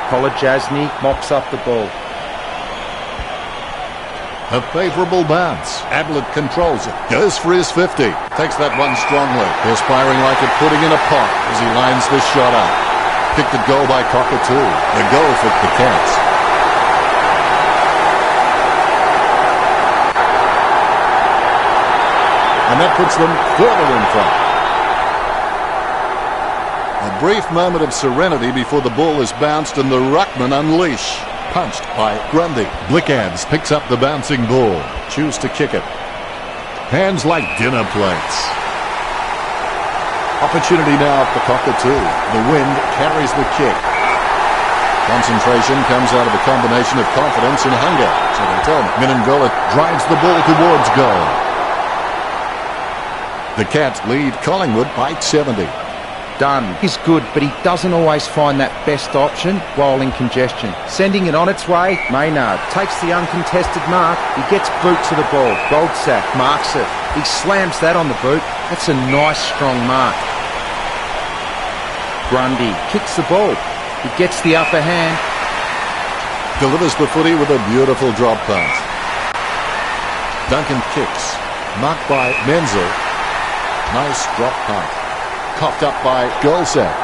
Kolajasny mops up the ball. A favourable bounce. Ablett controls it. Goes for his 50. Takes that one strongly. Perspiring like a pudding in a pot as he lines this shot up. Kicked at goal by Cockatoo. The goal for the Cats. And that puts them further in front. A brief moment of serenity before the ball is bounced and the ruckman unleash. Punched by Grundy. Blickabs picks up the bouncing ball. Choose to kick it. Hands like dinner plates. Opportunity now for Cockatoo. The wind carries the kick. Concentration comes out of a combination of confidence and hunger. So they tell me. Minangola drives the ball towards goal. The Cats lead Collingwood by 70. Dunn is good, but he doesn't always find that best option while in congestion. Sending it on its way, Maynard takes the uncontested mark. He gets boot to the ball. Goldsack marks it. He slams that on the boot. That's a nice, strong mark. Grundy kicks the ball. He gets the upper hand. Delivers the footy with a beautiful drop pass. Duncan kicks. Marked by Menzel. Nice drop punt. Coughed up by Goldsack.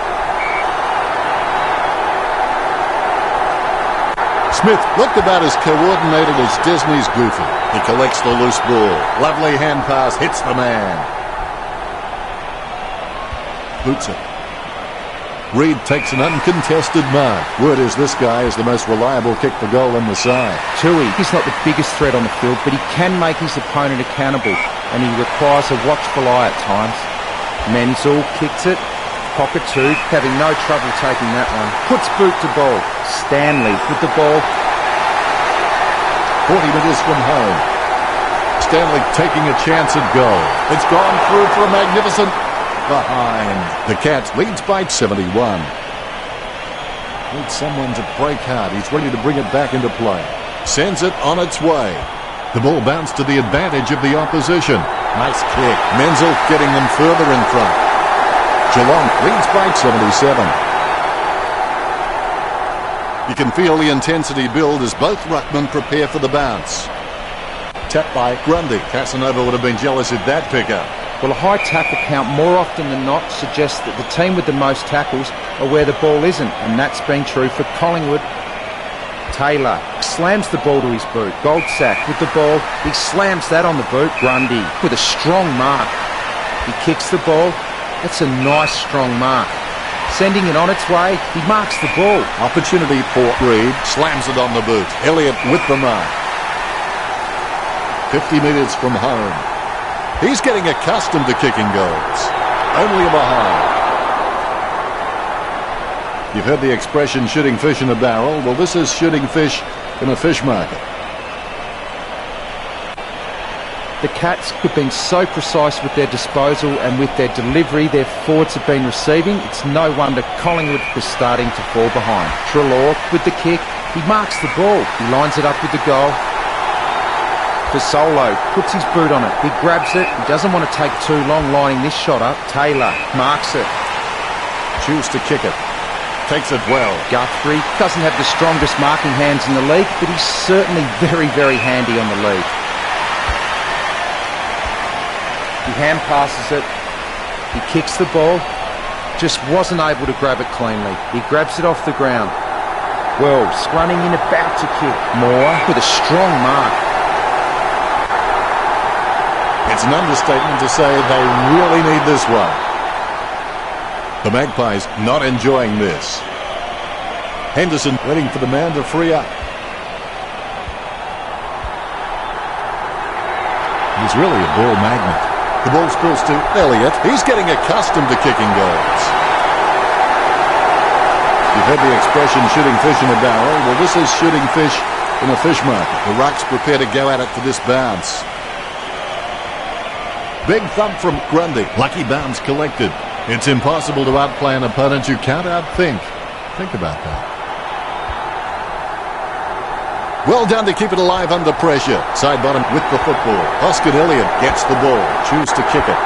Smith looked about as coordinated as Disney's Goofy. He collects the loose ball. Lovely hand pass, hits the man. Boots it. Reid takes an uncontested mark. Word is this guy is the most reliable kick for goal in the side. Tui, he's not the biggest threat on the field, but he can make his opponent accountable, and he requires a watchful eye at times. Menzel kicks it. Cockatoo having no trouble taking that one. Puts boot to ball. Stanley with the ball. 40 metres from home. Stanley taking a chance at goal. It's gone through for a magnificent behind. The Cats leads by 71. Needs someone to break hard. He's ready to bring it back into play. Sends it on its way. The ball bounced to the advantage of the opposition. Nice kick. Menzel getting them further in front. Geelong leads by 77. You can feel the intensity build as both ruckmen prepare for the bounce. Tapped by Grundy. Casanova would have been jealous at that pickup. Well, a high tackle count more often than not suggests that the team with the most tackles are where the ball isn't, and that's been true for Collingwood. Taylor slams the ball to his boot. Goldsack with the ball. He slams that on the boot. Grundy with a strong mark. He kicks the ball. That's a nice strong mark. Sending it on its way. He marks the ball. Opportunity for Reid. Slams it on the boot. Elliott with the mark. 50 metres from home. He's getting accustomed to kicking goals. Only a behind. You've heard the expression shooting fish in a barrel. Well, this is shooting fish in a fish market. The Cats have been so precise with their disposal and with their delivery their forwards have been receiving. It's no wonder Collingwood was starting to fall behind. Treloar with the kick. He marks the ball. He lines it up with the goal. Fasolo puts his boot on it. He grabs it. He doesn't want to take too long lining this shot up. Taylor marks it. Choose to kick it. Takes it well. Guthrie doesn't have the strongest marking hands in the league, but he's certainly very, very handy on the league. He hand passes it. He kicks the ball. Just wasn't able to grab it cleanly. He grabs it off the ground. Wells running in about to kick. Moore with a strong mark. It's an understatement to say they really need this one. The Magpies not enjoying this. Henderson waiting for the man to free up. He's really a ball magnet. The ball spills to Elliott. He's getting accustomed to kicking goals. You've heard the expression shooting fish in a barrel. Well, this is shooting fish in a fish market. The Rucks prepare to go at it for this bounce. Big thump from Grundy. Lucky bounce collected. It's impossible to outplay an opponent you can't outthink. Think about that. Well done to keep it alive under pressure. Side bottom with the football. Oscar Elliott gets the ball. Choose to kick it.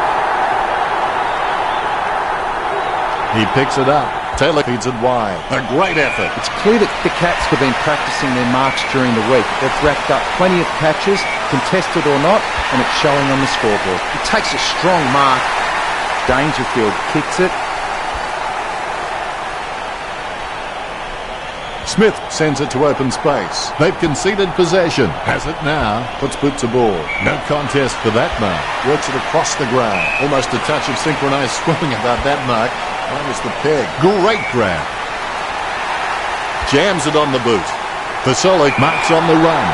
He picks it up. Taylor feeds it wide. A great effort. It's clear that the Cats have been practicing their marks during the week. They've racked up plenty of catches, contested or not, and it's showing on the scoreboard. He takes a strong mark. Dangerfield kicks it. Smith sends it to open space. They've conceded possession. Has it now. Puts boot to ball. No contest for that mark. Works it across the ground. Almost a touch of synchronised swimming about that mark. Minus the peg. Great grab. Jams it on the boot. Fasolic marks on the run.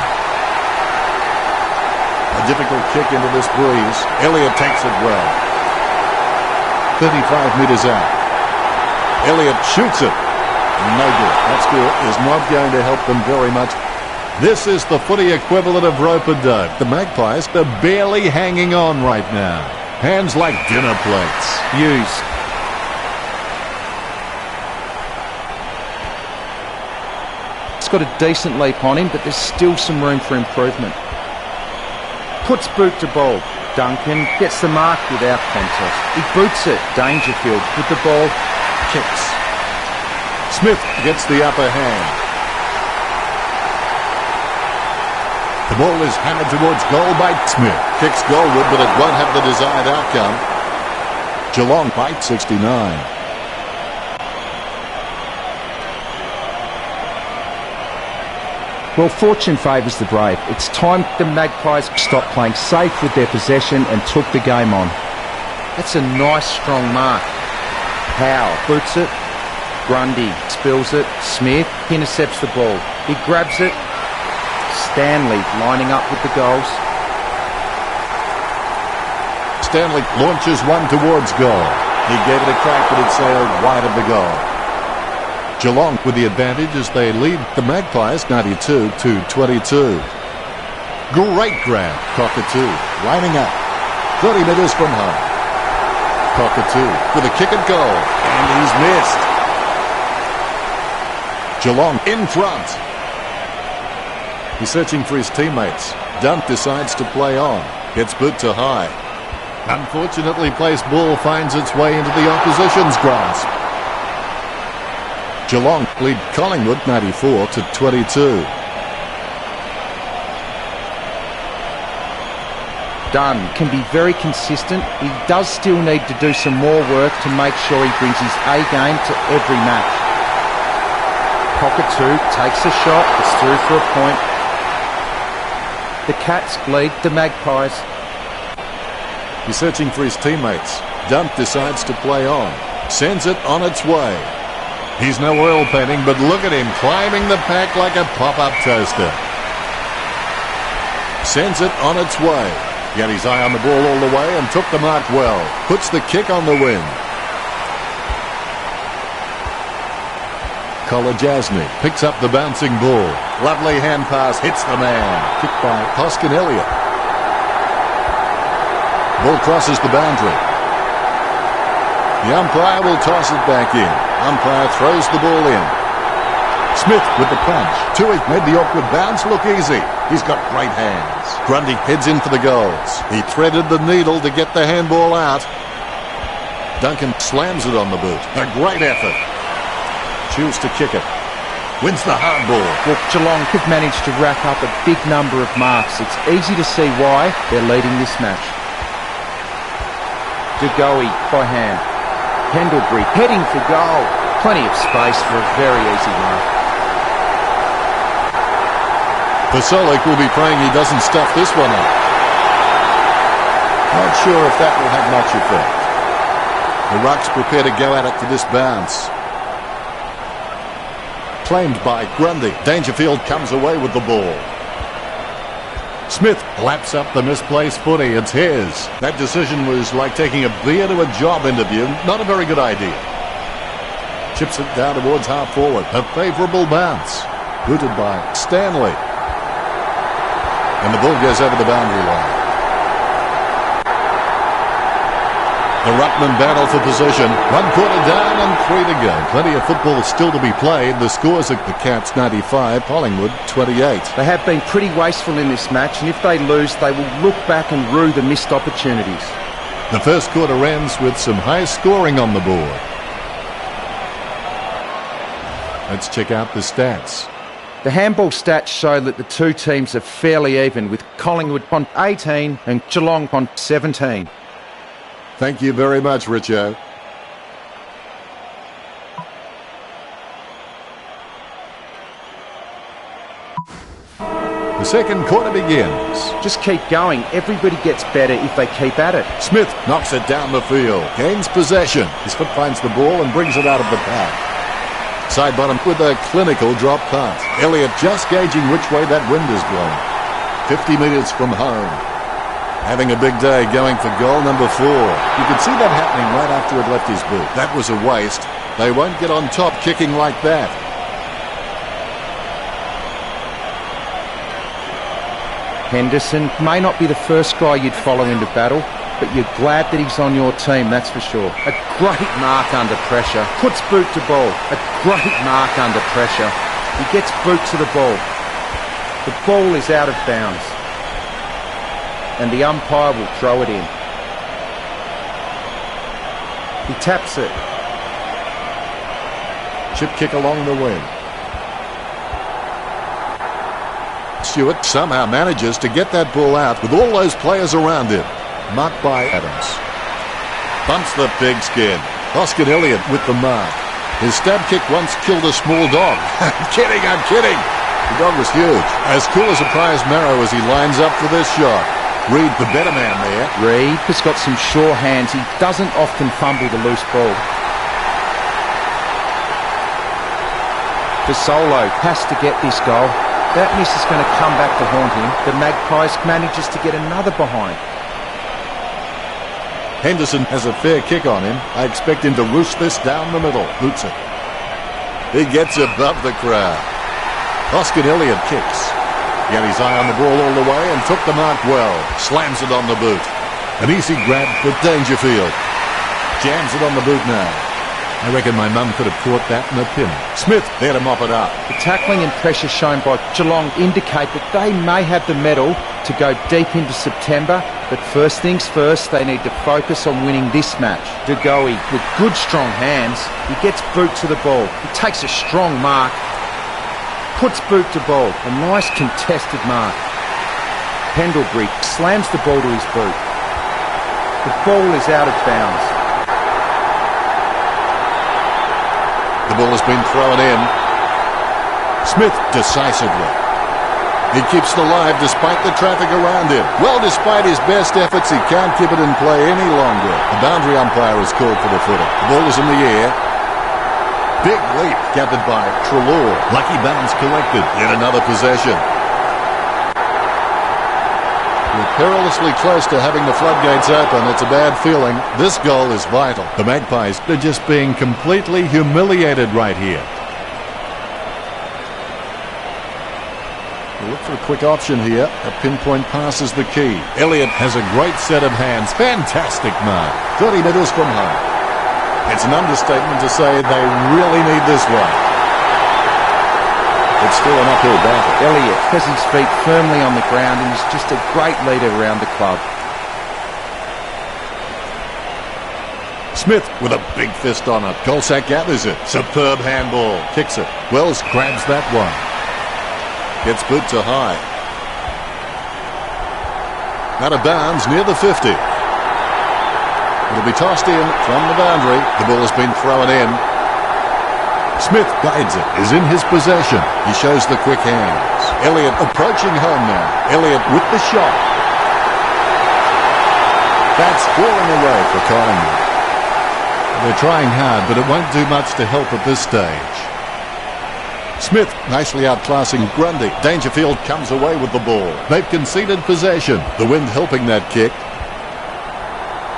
A difficult kick into this breeze. Elliott takes it well. 35 metres out. Elliott shoots it. No good. That score is not going to help them very much. This is the footy equivalent of rope-a-dope. The Magpies are barely hanging on right now. Hands like dinner plates. Hughes. He's got a decent leap on him, but there's still some room for improvement. Puts boot to ball. Duncan gets the mark without contest. He boots it. Dangerfield with the ball. Kicks. Smith gets the upper hand. The ball is hammered towards goal by Smith. Kicks goalward, but it won't have the desired outcome. Geelong by 69. Well, fortune favours the brave. It's time the Magpies stopped playing safe with their possession and took the game on. That's a nice, strong mark. Howe boots it. Grundy spills it. Smith intercepts the ball. He grabs it. Stanley lining up with the goals. Stanley launches one towards goal. He gave it a crack, but it sailed wide of the goal. Geelong with the advantage as they lead the Magpies 92-22. Great grab. Cockatoo lining up. 30 metres from home. Cockatoo with a kick at goal. And he's missed. Geelong in front. He's searching for his teammates. Dunt decides to play on. Gets boot to high. Unfortunately placed ball finds its way into the opposition's grasp. Geelong lead Collingwood 94-22. Dunn can be very consistent. He does still need to do some more work to make sure he brings his A game to every match. Cockatoo takes a shot, it's through for a point. The Cats lead the Magpies. He's searching for his teammates. Dunt decides to play on. Sends it on its way. He's no oil painting, but look at him climbing the pack like a pop-up toaster. Sends it on its way. He had his eye on the ball all the way and took the mark well. Puts the kick on the win. Kolajasny picks up the bouncing ball. Lovely hand pass, hits the man. Kicked by Hoskin Elliott. Ball crosses the boundary. The umpire will toss it back in. Umpire throws the ball in. Smith with the punch. Tui made the awkward bounce look easy. He's got great hands. Grundy heads in for the goals. He threaded the needle to get the handball out. Duncan slams it on the boot. A great effort. Choose to kick it. Wins the hard ball. Well, Geelong have managed to rack up a big number of marks. It's easy to see why they're leading this match. De Goey by hand. Pendlebury heading for goal. Plenty of space for a very easy mark. Fasolic will be praying he doesn't stuff this one up. Not sure if that will have much effect. The Rucks prepare to go at it for this bounce. Claimed by Grundy. Dangerfield comes away with the ball. Smith laps up the misplaced footy. It's his. That decision was like taking a beer to a job interview. Not a very good idea. Chips it down towards half forward. A favourable bounce. Booted by Stanley. And the ball goes over the boundary line. The Ruckman battle for position. 1 quarter down and 3 to go. Plenty of football still to be played. The scores are the Cats 95, Collingwood 28. They have been pretty wasteful in this match, and if they lose, they will look back and rue the missed opportunities. The first quarter ends with some high scoring on the board. Let's check out the stats. The handball stats show that the two teams are fairly even, with Collingwood on 18 and Geelong on 17. Thank you very much, Richo. The second quarter begins. Just keep going. Everybody gets better if they keep at it. Smith knocks it down the field, gains possession. His foot finds the ball and brings it out of the pack. Side bottom with a clinical drop pass. Elliott just gauging which way that wind is blowing. 50 metres from home. Having a big day going for goal number 4. You could see that happening right after it left his boot. That was a waste. They won't get on top kicking like that. Henderson may not be the first guy you'd follow into battle, but you're glad that he's on your team, that's for sure. A great mark under pressure. Puts boot to ball. A great mark under pressure. He gets boot to the ball. The ball is out of bounds. And the umpire will throw it in. He taps it. Chip kick along the wing. Stewart somehow manages to get that ball out with all those players around him. Marked by Adams. Bumps the pigskin. Oscar Elliott with the mark. His stab kick once killed a small dog. I'm kidding. The dog was huge. As cool as a prize marrow as he lines up for this shot. Reed, the better man there. Reed has got some sure hands. He doesn't often fumble the loose ball. Fasolo has to get this goal. That miss is going to come back to haunt him. The Magpies manages to get another behind. Henderson has a fair kick on him. I expect him to roost this down the middle. Boots it. He gets above the crowd. Oscar Elliott kicks. He had his eye on the ball all the way and took the mark well. Slams it on the boot. An easy grab for Dangerfield. Jams it on the boot now. I reckon my mum could have caught that in a pin. Smith there to mop it up. The tackling and pressure shown by Geelong indicate that they may have the mettle to go deep into September, but first things first, they need to focus on winning this match. De Goey, with good strong hands, he gets boot to the ball. He takes a strong mark, puts boot to ball. A nice contested mark. Pendlebury slams the ball to his boot. The ball is out of bounds. The ball has been thrown in. Smith decisively. He keeps it alive despite the traffic around him. Well, despite his best efforts, he can't keep it in play any longer. The boundary umpire has called for the footer. The ball is in the air. Big leap gathered by Treloar. Lucky bounce collected. Yet another possession. We're perilously close to having the floodgates open. It's a bad feeling. This goal is vital. The Magpies are just being completely humiliated right here. We'll look for a quick option here. A pinpoint pass is the key. Elliott has a great set of hands. Fantastic mark. 30 metres from home. It's an understatement to say they really need this one. It's still an uphill battle. Elliott has his feet firmly on the ground and is just a great leader around the club. Smith with a big fist on it. Kolsak gathers it. Superb handball. Kicks it. Wells grabs that one. Gets boot to high. Out of bounds near the 50. It'll be tossed in from the boundary. The ball has been thrown in. Smith guides it, is in his possession. He shows the quick hands. Elliott approaching home now. Elliott with the shot. That's falling away for Collingwood. They're trying hard, but it won't do much to help at this stage. Smith nicely outclassing Grundy. Dangerfield comes away with the ball. They've conceded possession. The wind helping that kick.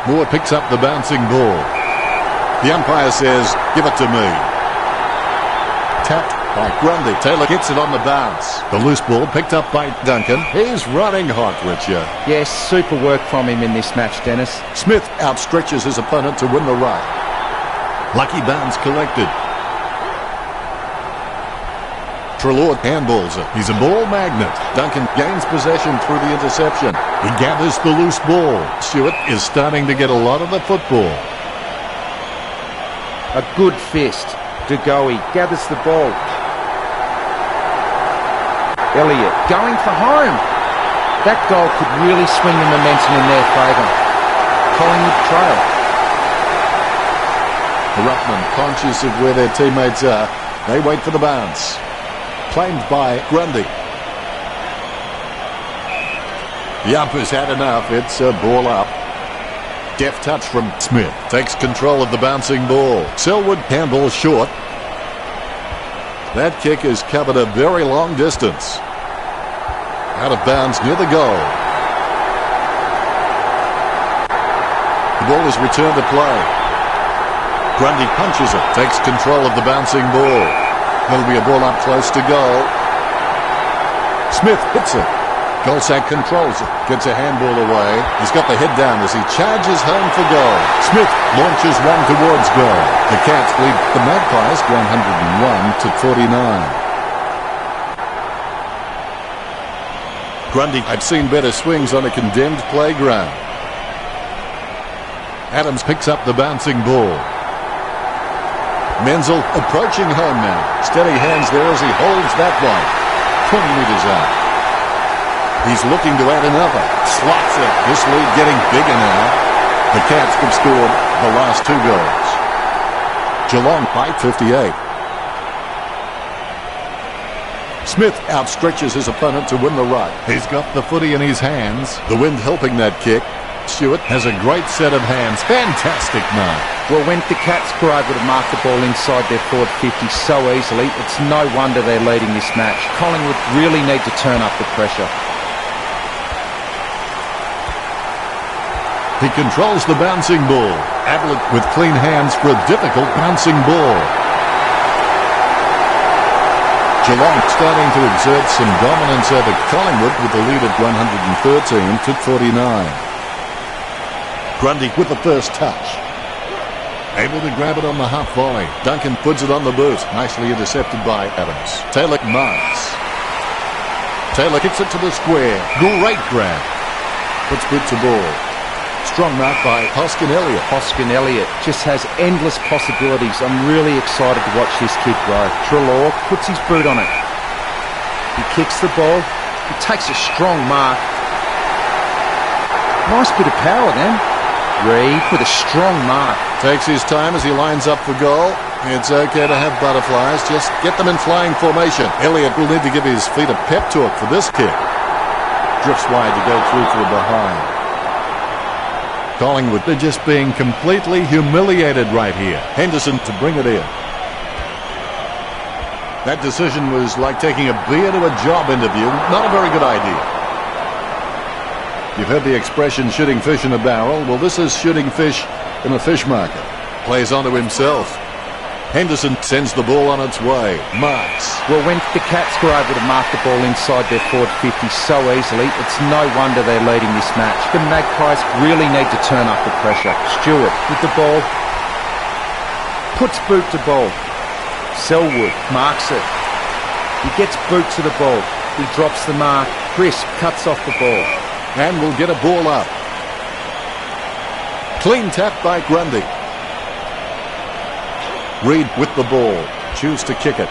Moore picks up the bouncing ball. The umpire says, give it to me. Tapped by Grundy. Taylor gets it on the bounce. The loose ball picked up by Duncan. He's running hot, Richard. Yes, super work from him in this match, Dennis. Smith outstretches his opponent to win the run. Lucky bounce collected. Treloar handballs it. He's a ball magnet. Duncan gains possession through the interception. He gathers the loose ball. Stewart is starting to get a lot of the football. A good fist. De Goey gathers the ball. Elliott going for home. That goal could really swing the momentum in their favour. Collingwood trail. The ruckman, conscious of where their teammates are, they wait for the bounce. Claimed by Grundy. The umper's had enough. It's a ball up. Deft touch from Smith. Takes control of the bouncing ball. Selwood handballs short. That kick has covered a very long distance. Out of bounds near the goal. The ball is returned to play. Grundy punches it. Takes control of the bouncing ball. There'll be a ball up close to goal. Smith hits it. Goldsack controls it. Gets a handball away. He's got the head down as he charges home for goal. Smith launches one towards goal. The Cats lead the Magpies 101-49. Grundy had seen better swings on a condemned playground. Adams picks up the bouncing ball. Menzel approaching home now. Steady hands there as he holds that one. 20 metres out. He's looking to add another. Slots it. This lead getting bigger now. The Cats have scored the last 2 goals. Geelong by 58. Smith outstretches his opponent to win the ruck. He's got the footy in his hands. The wind helping that kick. Stewart has a great set of hands. Fantastic mark. Well, when the Cats were able to mark the ball inside their forward 50 so easily, it's no wonder they're leading this match. Collingwood really need to turn up the pressure. He controls the bouncing ball. Ablett with clean hands for a difficult bouncing ball. Geelong starting to exert some dominance over Collingwood with the lead at 113-49. Grundy with the first touch. Able to grab it on the half volley. Duncan puts it on the boot. Nicely intercepted by Adams. Taylor marks. Taylor kicks it to the square. Great grab. Puts boot to ball. Strong mark by Hoskin Elliott. Hoskin Elliott just has endless possibilities. I'm really excited to watch this kid grow. Treloar puts his boot on it. He kicks the ball. He takes a strong mark. Nice bit of power then. Reed with a strong mark. Takes his time as he lines up for goal. It's okay to have butterflies. Just get them in flying formation. Elliott will need to give his feet a pep talk for this kick. Drifts wide to go through for a behind. Collingwood, they're just being completely humiliated right here. Henderson to bring it in. That decision was like taking a beer to a job interview. Not a very good idea. You've heard the expression shooting fish in a barrel. Well, this is shooting fish in a fish market. Plays onto himself. Henderson sends the ball on its way. Marks. Well, when the Cats were able to mark the ball inside their forward 50 so easily, it's no wonder they're leading this match. The Magpies really need to turn up the pressure. Stewart with the ball. Puts boot to ball. Selwood marks it. He gets boot to the ball. He drops the mark. Crisp cuts off the ball. And will get a ball up. Clean tap by Grundy. Reed with the ball. Choose to kick it.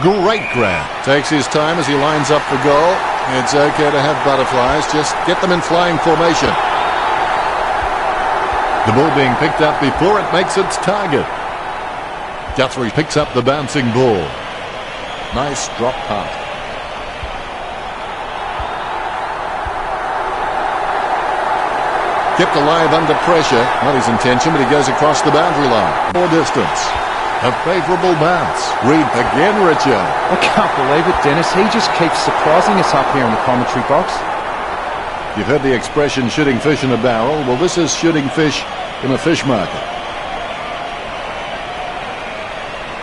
Great grab. Takes his time as he lines up for goal. It's okay to have butterflies. Just get them in flying formation. The ball being picked up before it makes its target. Guthrie picks up the bouncing ball. Nice drop punt. Kept alive under pressure. Not his intention, but he goes across the boundary line. More distance. A favourable bounce. Reed again, Richard. I can't believe it, Dennis. He just keeps surprising us up here in the commentary box. You've heard the expression shooting fish in a barrel. Well, this is shooting fish in a fish market.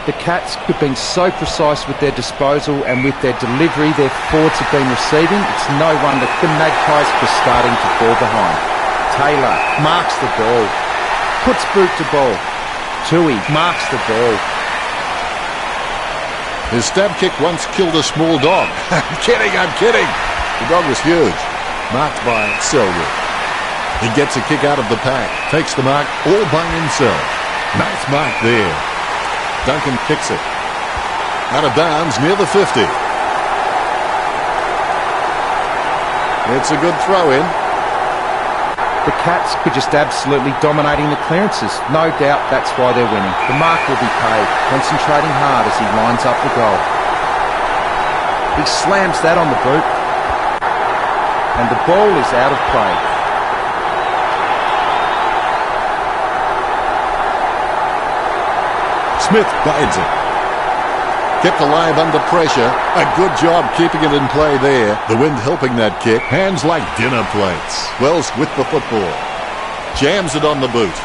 The Cats have been so precise with their disposal and with their delivery their forwards have been receiving. It's no wonder the Magpies were starting to fall behind. Taylor marks the ball. Puts boot to ball. Tui marks the ball. His stab kick once killed a small dog. I'm kidding. The dog was huge. Marked by Selwood. He gets a kick out of the pack. Takes the mark all by himself. Nice mark there. Duncan kicks it. Out of bounds near the 50. It's a good throw in. The Cats are just absolutely dominating the clearances. No doubt that's why they're winning. The mark will be paid, concentrating hard as he lines up the goal. He slams that on the boot. And the ball is out of play. Smith guides it. Kept alive under pressure. A good job keeping it in play there. The wind helping that kick. Hands like dinner plates. Wells with the football. Jams it on the boot.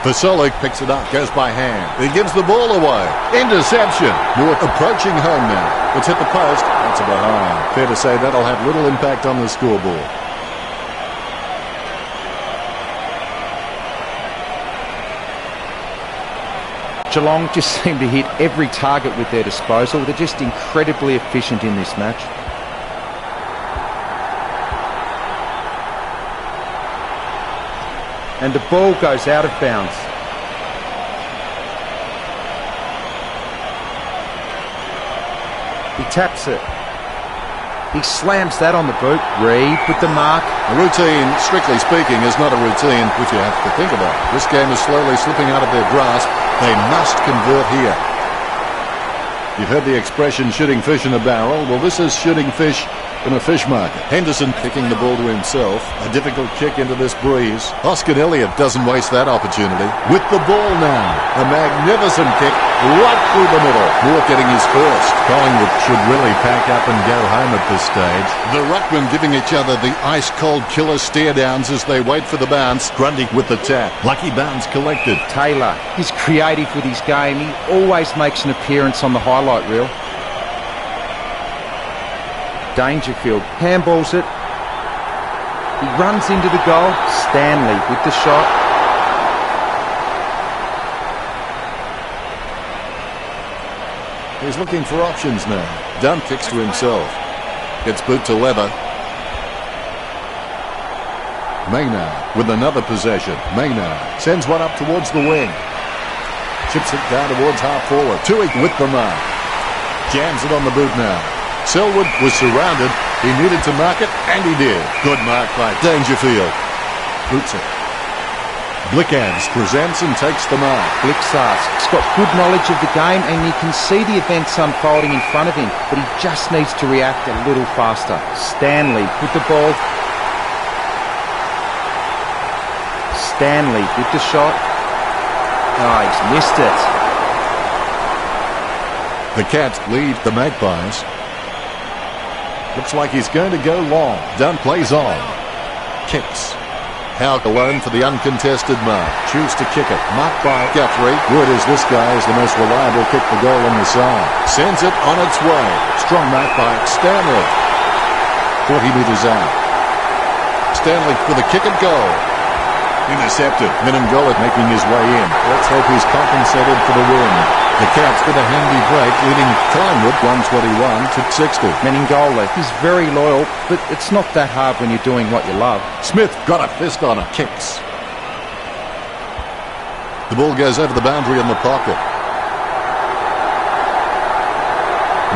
Vasolic picks it up. Goes by hand. He gives the ball away. Interception. Moore approaching home now. It's hit the post. That's a behind. Fair to say that'll have little impact on the scoreboard. Geelong just seem to hit every target with their disposal. They're just incredibly efficient in this match. And the ball goes out of bounds. He taps it. He slams that on the boot. Reed with the mark. A routine, strictly speaking, is not a routine which you have to think about. This game is slowly slipping out of their grasp. They must convert here. You've heard the expression shooting fish in a barrel. Well, this is shooting fish in a fish market. Henderson kicking the ball to himself. A difficult kick into this breeze. Oscar Elliott doesn't waste that opportunity. With the ball now. A magnificent kick right through the middle. Moore getting his first. Collingwood should really pack up and go home at this stage. The ruckmen giving each other the ice-cold killer stare-downs as they wait for the bounce. Grundy with the tap. Lucky bounce collected. Taylor is creative with his game. He always makes an appearance on the highlight reel. Dangerfield handballs it. He runs into the goal. Stanley with the shot. He's looking for options now. Dunn kicks to himself. Gets boot to Lever. Maynard with another possession. Maynard sends one up towards the wing. Chips it down towards half forward. Toohey with the mark. Jams it on the boot now. Selwood was surrounded. He needed to mark it, and he did. Good mark by Dangerfield. Boots it. Blickans presents and takes the mark. Blick's got good knowledge of the game, and you can see the events unfolding in front of him, but he just needs to react a little faster. Stanley with the ball. Stanley with the shot. Oh, he's missed it. The Cats lead the Magpies. Looks like he's going to go long. Dunn plays on. Kicks. Houck alone for the uncontested mark. Choose to kick it. Marked by Guthrie. Word is this guy is the most reliable kick for goal on the side. Sends it on its way. Strong mark by Stanley. 40 metres out. Stanley for the kick and goal. Intercepted. Menengola making his way in. Let's hope he's compensated for the win. The Cats with a handy break, leading Collingwood 121 to 60. Menengola is very loyal, but it's not that hard when you're doing what you love. Smith got a fist on it. Kicks. The ball goes over the boundary in the pocket.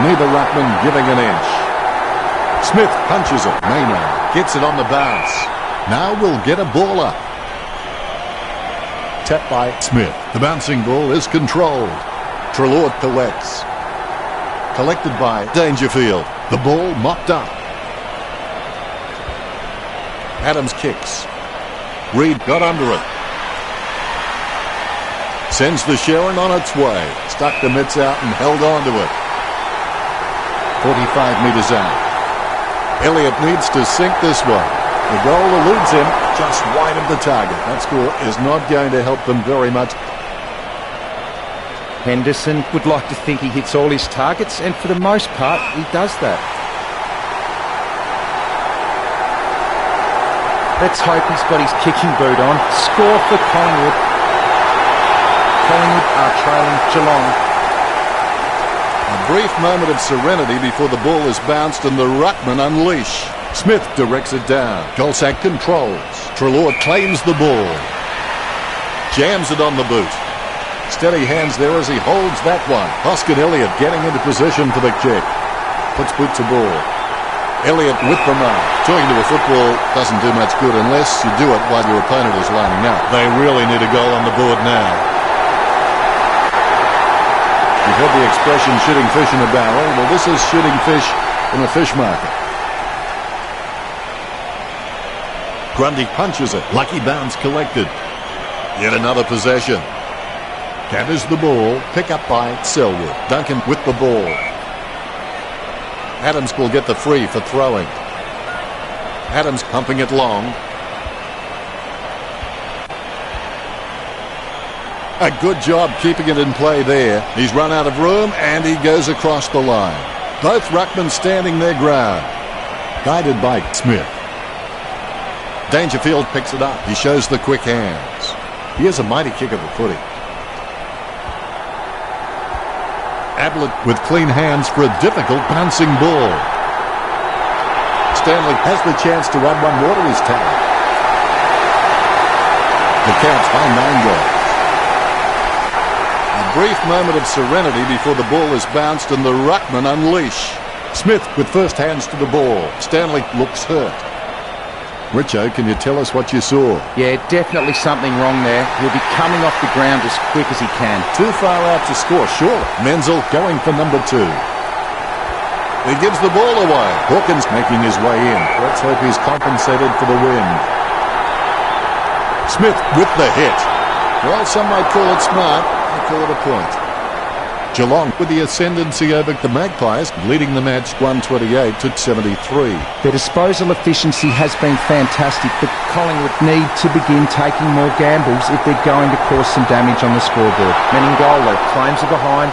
Neither ruckman giving an inch. Smith punches it. Maynard gets it on the bounce. Now we'll get a ball up. Tap by Smith. The bouncing ball is controlled. Treloar collects. Collected by Dangerfield. The ball mopped up. Adams kicks. Reed got under it. Sends the Sharon on its way. Stuck the mitts out and held on to it. 45 metres out. Elliott needs to sink this one. The goal eludes him just wide of the target. That score is not going to help them very much. Henderson would like to think he hits all his targets, and for the most part, he does that. Let's hope he's got his kicking boot on. Score for Collingwood. Collingwood are trailing Geelong. A brief moment of serenity before the ball is bounced and the ruckman unleash. Smith directs it down. Golsack controls. Treloar claims the ball. Jams it on the boot. Steady hands there as he holds that one. Hoskin Elliott getting into position for the kick. Puts boot to ball. Elliott with the mark. Talking to a football doesn't do much good unless you do it while your opponent is lining up. They really need a goal on the board now. You've heard the expression shooting fish in a barrel. Well, this is shooting fish in a fish market. Grundy punches it. Lucky bounce collected. Yet another possession. Gathers the ball. Pick up by Selwood. Duncan with the ball. Adams will get the free for throwing. Adams pumping it long. A good job keeping it in play there. He's run out of room and he goes across the line. Both ruckmen standing their ground. Guided by Smith. Dangerfield picks it up. He shows the quick hands. He has a mighty kick of the footy. Ablett with clean hands for a difficult bouncing ball. Stanley has the chance to add one more to his tally. The Cats by 9 goals. A brief moment of serenity before the ball is bounced and the ruckman unleash. Smith with first hands to the ball. Stanley looks hurt. Richo, can you tell us what you saw? Yeah, definitely something wrong there. He'll be coming off the ground as quick as he can. Too far out to score, sure. Menzel going for number 2. He gives the ball away. Hawkins making his way in. Let's hope he's compensated for the win. Smith with the hit. Well, some might call it smart. I call it a point. Geelong with the ascendancy over the Magpies, leading the match 128 to 73. Their disposal efficiency has been fantastic, but Collingwood need to begin taking more gambles if they're going to cause some damage on the scoreboard. Meningolo claims are behind.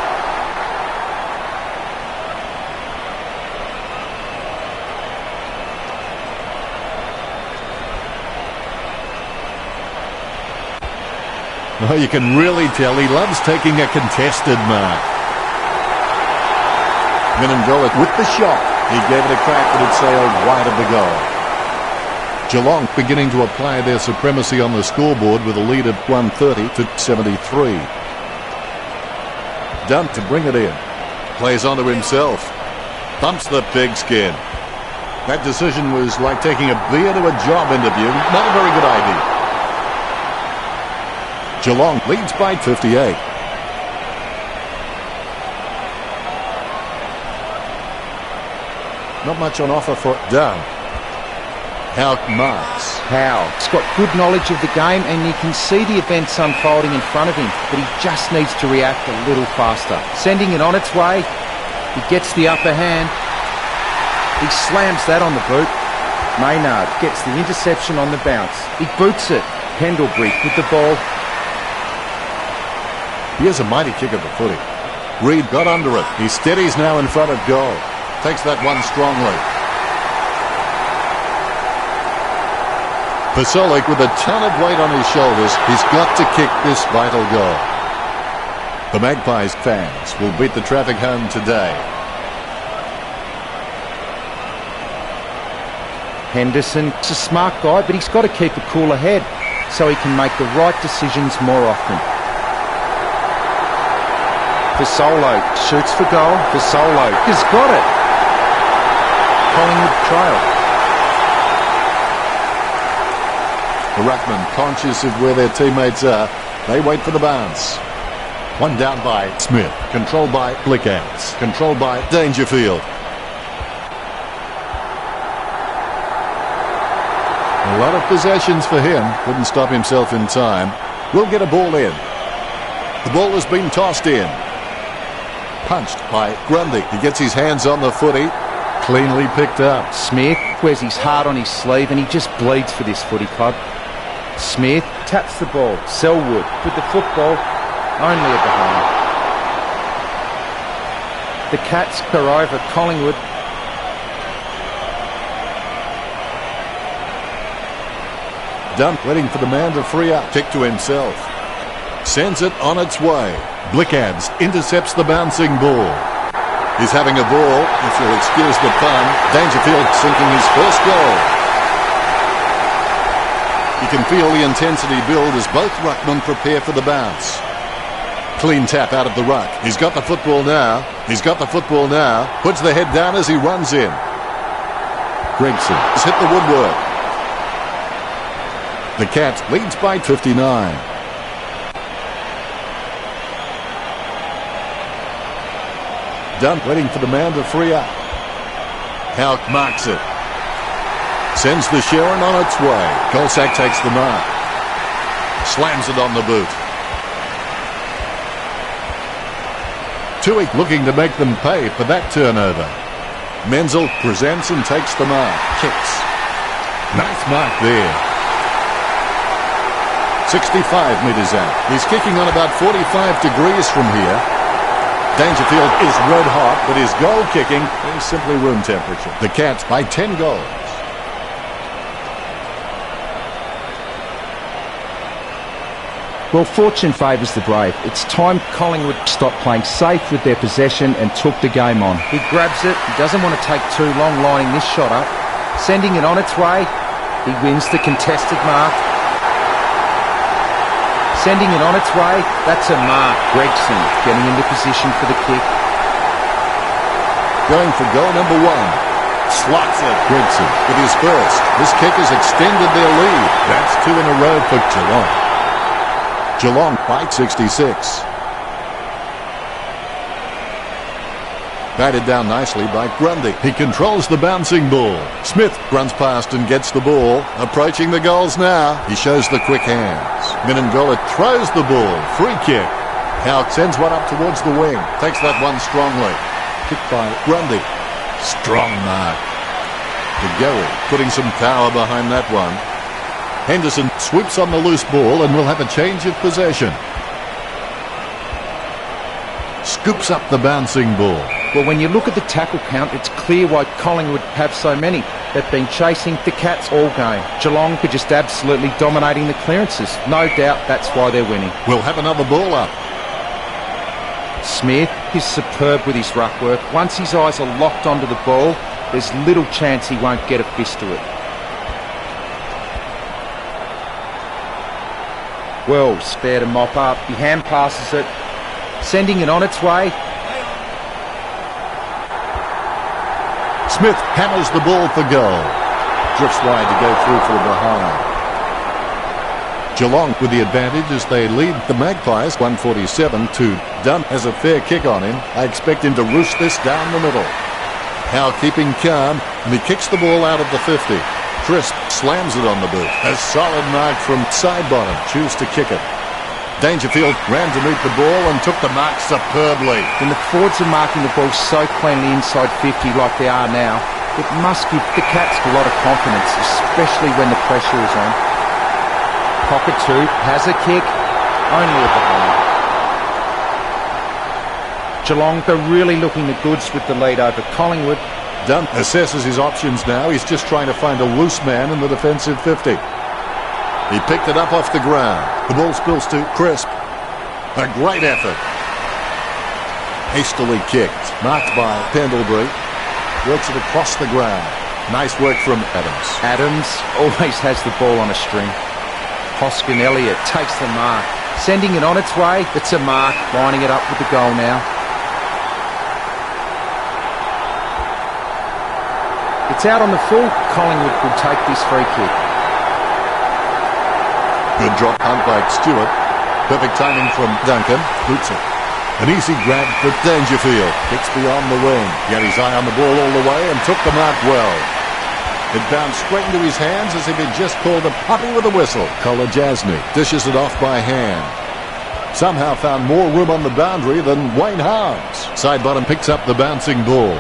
Oh, you can really tell he loves taking a contested mark. Meningolo with the shot. He gave it a crack, but it sailed wide of the goal. Geelong beginning to apply their supremacy on the scoreboard with a lead of 130 to 73. Dumped to bring it in. Plays onto himself. Bumps the pigskin. That decision was like taking a beer to a job interview. Not a very good idea. Geelong leads by 58. Not much on offer for Dunn. Howe marks. Howe's got good knowledge of the game and you can see the events unfolding in front of him, but he just needs to react a little faster. Sending it on its way. He gets the upper hand. He slams that on the boot. Maynard gets the interception on the bounce. He boots it. Pendlebury with the ball. He has a mighty kick of the footy. Reid got under it. He steadies now in front of goal. Takes that one strongly. Pasolic with a ton of weight on his shoulders. He's got to kick this vital goal. The Magpies fans will beat the traffic home today. Henderson is a smart guy, but he's got to keep a cooler head so he can make the right decisions more often. Fasolo shoots for goal. Fasolo has got it. Collingwood trail. The ruckman, conscious of where their teammates are, they wait for the bounce. One down by Smith. Controlled by Blickouts. Controlled by Dangerfield. A lot of possessions for him. Couldn't stop himself in time. Will get a ball in. The ball has been tossed in. Punched by Grundy. He gets his hands on the footy. Cleanly picked up. Smith wears his heart on his sleeve and he just bleeds for this footy club. Smith taps the ball. Selwood with the football only at the home. The Cats are over Collingwood. Dunn waiting for the man to free up. Kick to himself. Sends it on its way. Blickabs intercepts the bouncing ball. He's having a ball, if you'll excuse the pun. Dangerfield sinking his first goal. You can feel the intensity build as both ruckmen prepare for the bounce. Clean tap out of the ruck. He's got the football now. He's got the football now. Puts the head down as he runs in. Gregson has hit the woodwork. The Cats leads by 59. Dunn waiting for the man to free up. Houck marks it. Sends the Sharon on its way. Kolsak takes the mark. Slams it on the boot. Toohey looking to make them pay for that turnover. Menzel presents and takes the mark. Kicks. Nice mark there. 65 metres out. He's kicking on about 45 degrees from here. Dangerfield is red hot, but his goal kicking is simply room temperature. The Cats by 10 goals. Well, fortune favours the brave. It's time Collingwood stopped playing safe with their possession and took the game on. He grabs it. He doesn't want to take too long lining this shot up. Sending it on its way. He wins the contested mark. Sending it on its way. That's a mark. Gregson getting into position for the kick. Going for goal number 1. Slots it. Gregson with his first. This kick has extended their lead. That's 2 in a row for Geelong. Geelong by 66. Batted down nicely by Grundy. He controls the bouncing ball. Smith runs past and gets the ball. Approaching the goals now. He shows the quick hands. Minangola throws the ball. Free kick. Houck sends one up towards the wing. Takes that one strongly. Kicked by Grundy. Strong mark. DeGoey putting some power behind that one. Henderson sweeps on the loose ball and will have a change of possession. Scoops up the bouncing ball. Well, when you look at the tackle count, it's clear why Collingwood have so many. They've been chasing the Cats all game. Geelong are just absolutely dominating the clearances. No doubt that's why they're winning. We'll have another ball up. Smith is superb with his ruck work. Once his eyes are locked onto the ball, there's little chance he won't get a fist to it. Well, spare to mop up. He hand passes it, sending it on its way. Smith hammers the ball for goal. Drifts wide to go through for the behind. Geelong with the advantage as they lead the Magpies 147 to Dunn has a fair kick on him. I expect him to roost this down the middle. Howe keeping calm, and he kicks the ball out of the 50. Crisp slams it on the boot. A solid mark from side bottom. Choose to kick it. Dangerfield ran to meet the ball and took the mark superbly. When the forwards are marking the ball so cleanly inside 50 like they are now, it must give the Cats a lot of confidence, especially when the pressure is on. Cockatoo has a kick, only at the line. Geelong are really looking the goods with the lead over Collingwood. Dunn assesses his options now. He's just trying to find a loose man in the defensive 50. He picked it up off the ground. The ball spills to Crisp. A great effort. Hastily kicked. Marked by Pendlebury. Works it across the ground. Nice work from Adams. Adams always has the ball on a string. Hoskin Elliott takes the mark. Sending it on its way. It's a mark. Lining it up with the goal now. It's out on the full. Collingwood will take this free kick. Good drop punt by Stewart. Perfect timing from Duncan. Boots it. An easy grab for Dangerfield. Gets beyond the wing. He had his eye on the ball all the way and took the mark well. It bounced straight into his hands as if he'd just called a puppy with a whistle. Kolajasny dishes it off by hand. Somehow found more room on the boundary than Wayne Harms. Side bottom picks up the bouncing ball.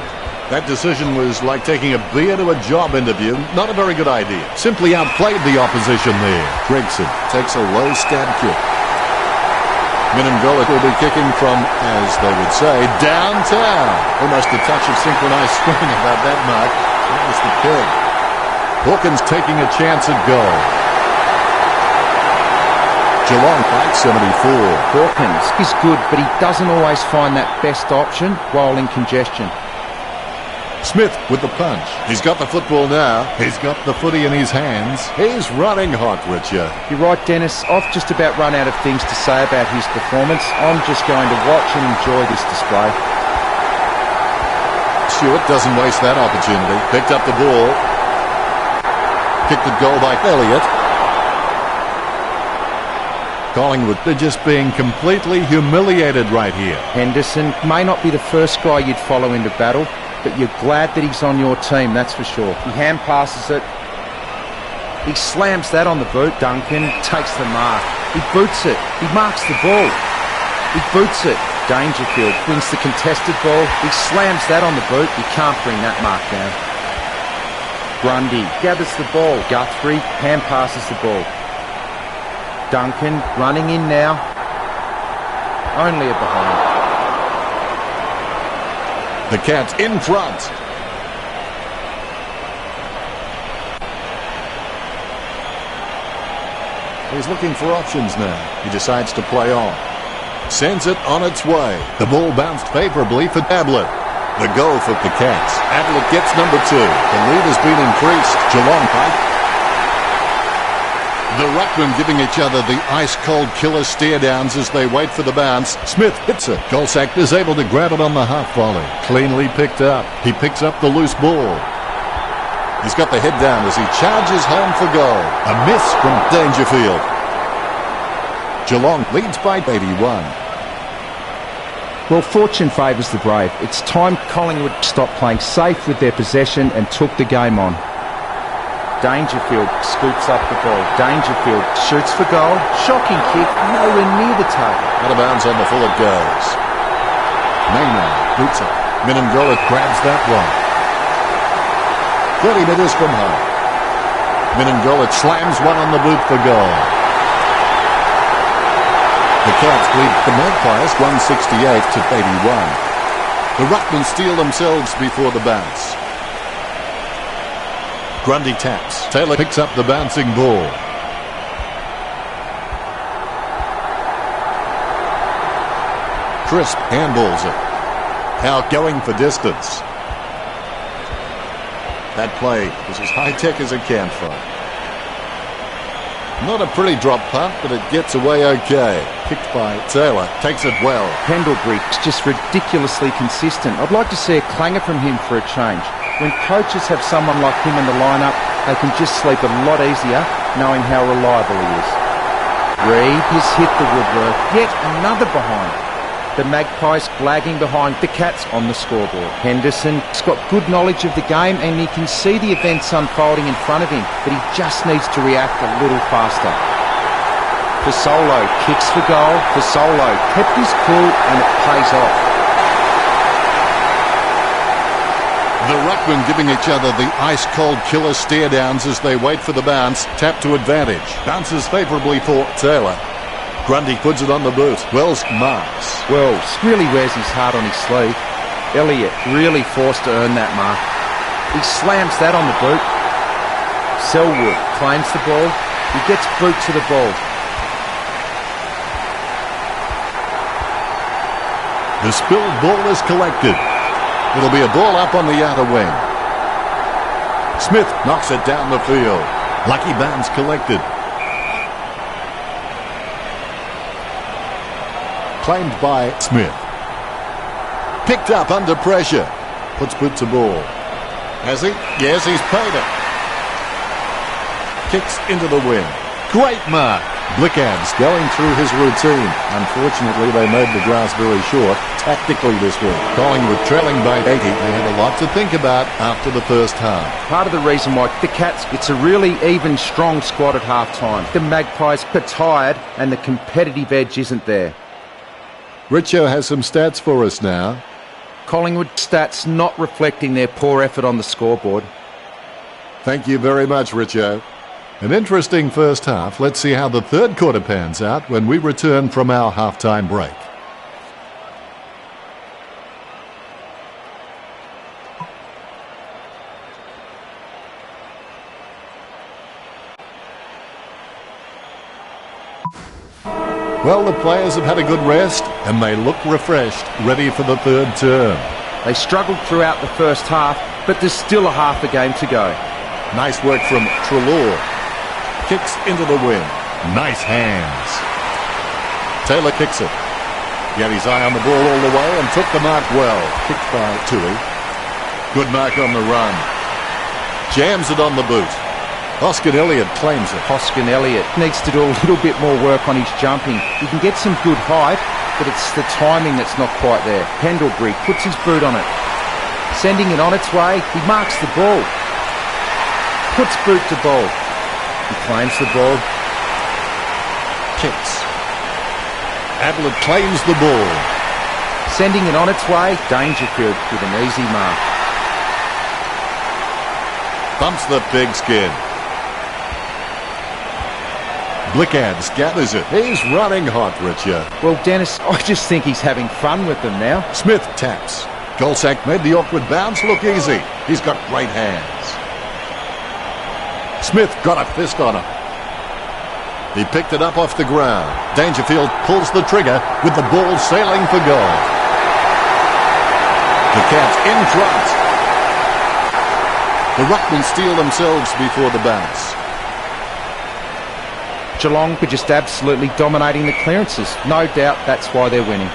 That decision was like taking a beer to a job interview. Not a very good idea. Simply outplayed the opposition there. Gregson takes a low stab kick. Minangola will be kicking from, as they would say, downtown. Almost a touch of synchronized swing about that mark. That was the peg. Hawkins taking a chance at goal. Geelong by 74. Hawkins is good, but he doesn't always find that best option while in congestion. Smith with the punch. He's got the football now. He's got the footy in his hands. He's running hot, Richard. You're right, Dennis. I've just about run out of things to say about his performance. I'm just going to watch and enjoy this display. Stewart doesn't waste that opportunity. Picked up the ball. Kicked the goal by Elliott. Collingwood, they're just being completely humiliated right here. Henderson may not be the first guy you'd follow into battle, but you're glad that he's on your team, that's for sure. He hand passes it. He slams that on the boot. Duncan takes the mark. He boots it. He marks the ball. He boots it. Dangerfield wins the contested ball. He slams that on the boot. You can't bring that mark down. Grundy gathers the ball. Guthrie hand passes the ball. Duncan running in now. Only a behind. The Cats in front. He's looking for options now. He decides to play on. Sends it on its way. The ball bounced favourably for Ablett. The goal for the Cats. Ablett gets number 2. The lead has been increased. Geelong fight. The ruckmen giving each other the ice-cold killer stare-downs as they wait for the bounce. Smith hits it. Goldsack is able to grab it on the half volley. Cleanly picked up. He picks up the loose ball. He's got the head down as he charges home for goal. A miss from Dangerfield. Geelong leads by 81. Well, fortune favours the brave. It's time Collingwood stopped playing safe with their possession and took the game on. Dangerfield scoops up the ball. Dangerfield shoots for goal. Shocking kick, nowhere near the target. Out of bounds on the full it goes. Maynard boots it. Minangola grabs that one. 30 metres from home. Minangola slams one on the boot for goal. The Cats lead the Magpies 168 to 81. The ruckmen steal themselves before the bounce. Grundy taps. Taylor picks up the bouncing ball. Crisp handballs it. Out going for distance. That play is as high-tech as a campfire. Not a pretty drop punt, but it gets away okay. Kicked by Taylor. Takes it well. Pendlebury's just ridiculously consistent. I'd like to see a clanger from him for a change. When coaches have someone like him in the lineup, they can just sleep a lot easier knowing how reliable he is. Reid has hit the woodwork. Yet another behind. The Magpies lagging behind the Cats on the scoreboard. Henderson's got good knowledge of the game and he can see the events unfolding in front of him, but he just needs to react a little faster. Fasolo kicks for goal. Fasolo kept his cool and it pays off. The ruckmen giving each other the ice-cold killer stare-downs as they wait for the bounce. Tap to advantage. Bounces favourably for Taylor. Grundy puts it on the boot. Wells marks. Wells really wears his heart on his sleeve. Elliott really forced to earn that mark. He slams that on the boot. Selwood claims the ball. He gets boot to the ball. The spilled ball is collected. It'll be a ball up on the outer wing. Smith knocks it down the field. Lucky bounce collected. Claimed by Smith. Picked up under pressure. Puts boot to ball. Has he? Yes, he's paid it. Kicks into the wing. Great mark. Blickad's going through his routine. Unfortunately, they made the grass very short tactically this week. Collingwood trailing by 80. They had a lot to think about after the first half. Part of the reason why the Cats, it's a really even, strong squad at half-time. The Magpies are tired and the competitive edge isn't there. Richo has some stats for us now. Collingwood stats not reflecting their poor effort on the scoreboard. Thank you very much, Richo. An interesting first half. Let's see how the third quarter pans out when we return from our halftime break. Well, the players have had a good rest and they look refreshed, ready for the third term. They struggled throughout the first half, but there's still a half a game to go. Nice work from Treloar. Kicks into the wind. Nice hands. Taylor kicks it. He had his eye on the ball all the way and took the mark well. Kicked by Tui. Good mark on the run. Jams it on the boot. Hoskin Elliott claims it. Hoskin Elliott needs to do a little bit more work on his jumping. He can get some good height, but it's the timing that's not quite there. Pendlebury puts his boot on it. Sending it on its way. He marks the ball. Puts boot to ball. He claims the ball. Kicks. Ablett claims the ball. Sending it on its way. Dangerfield with an easy mark. Bumps the pigskin. Blickads gathers it. He's running hot, Richard. Well, Dennis, I just think he's having fun with them now. Smith taps. Golsack made the awkward bounce look easy. He's got great hands. Smith got a fist on him. He picked it up off the ground. Dangerfield pulls the trigger with the ball sailing for goal. The Cats in front. The Ruckmen steal themselves before the bounce. Geelong were just absolutely dominating the clearances. No doubt that's why they're winning.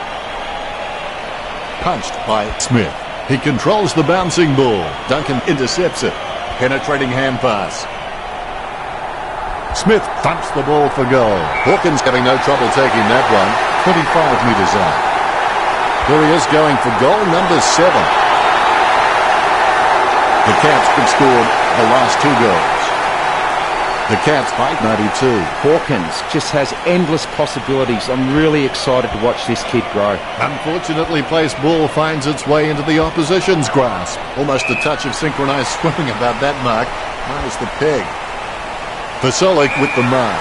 Punched by Smith. He controls the bouncing ball. Duncan intercepts it. Penetrating hand pass. Smith thumps the ball for goal. Hawkins having no trouble taking that one. 25 metres out. There he is going for goal number 7. The Cats have scored the last 2 goals. The Cats by 92. Hawkins just has endless possibilities. I'm really excited to watch this kid grow. Unfortunately, placed ball finds its way into the opposition's grasp. Almost a touch of synchronised swimming about that mark. Minus the peg. Vasolik with the mark.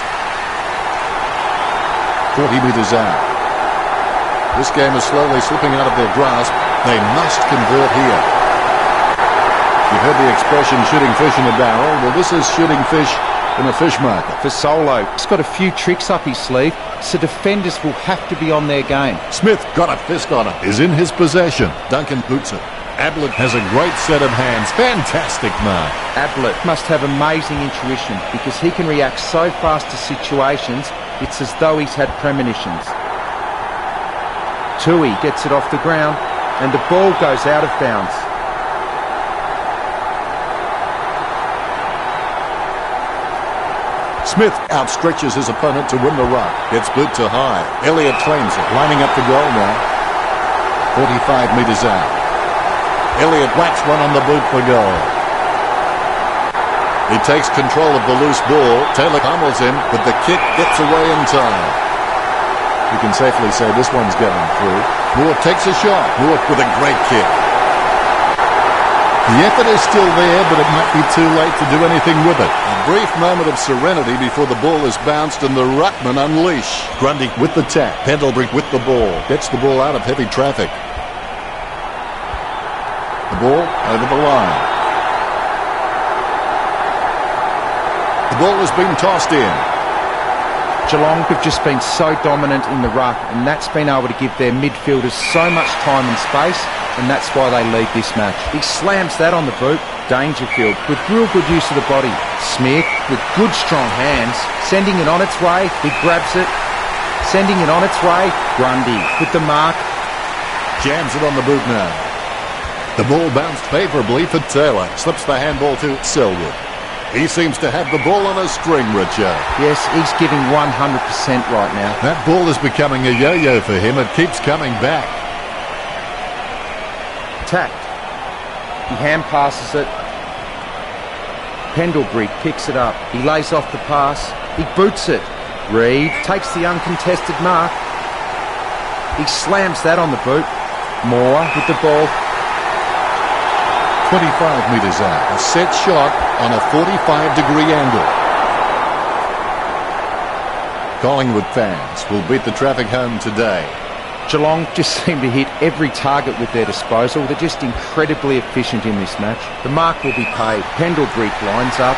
40 metres out. This game is slowly slipping out of their grasp. They must convert here. You've heard the expression shooting fish in a barrel. Well, this is shooting fish in a fish market. For Solo, he's got a few tricks up his sleeve, so defenders will have to be on their game. Smith got a fist on it. Is in his possession. Duncan boots it. Ablett has a great set of hands. Fantastic mark. Ablett must have amazing intuition because he can react so fast to situations, it's as though he's had premonitions. Tui gets it off the ground and the ball goes out of bounds. Smith outstretches his opponent to win the ruck. Gets boot to high. Elliott claims it. Lining up the goal now. 45 metres out. Elliott whacks one on the boot for goal. He takes control of the loose ball. Taylor pummels him, but the kick gets away in time. You can safely say this one's going through. Moore takes a shot. Moore with a great kick. The effort is still there, but it might be too late to do anything with it. A brief moment of serenity before the ball is bounced and the Ruckmen unleash. Grundy with the tap. Pendlebury with the ball. Gets the ball out of heavy traffic. The ball over the line. The ball has been tossed in. Geelong have just been so dominant in the ruck, and that's been able to give their midfielders so much time and space, and that's why they lead this match. He slams that on the boot. Dangerfield with real good use of the body. Smith with good strong hands, sending it on its way. He grabs it, sending it on its way. Grundy with the mark. Jams it on the boot now. The ball bounced favourably for Taylor. Slips the handball to Selwood. He seems to have the ball on a string, Richard. Yes, he's giving 100% right now. That ball is becoming a yo-yo for him. It keeps coming back. Tapped. He hand passes it. Pendlebury picks it up. He lays off the pass. He boots it. Reid takes the uncontested mark. He slams that on the boot. Moore with the ball. 25 metres out. A set shot on a 45-degree angle. Collingwood fans will beat the traffic home today. Geelong just seem to hit every target with their disposal. They're just incredibly efficient in this match. The mark will be paid. Pendlebury lines up.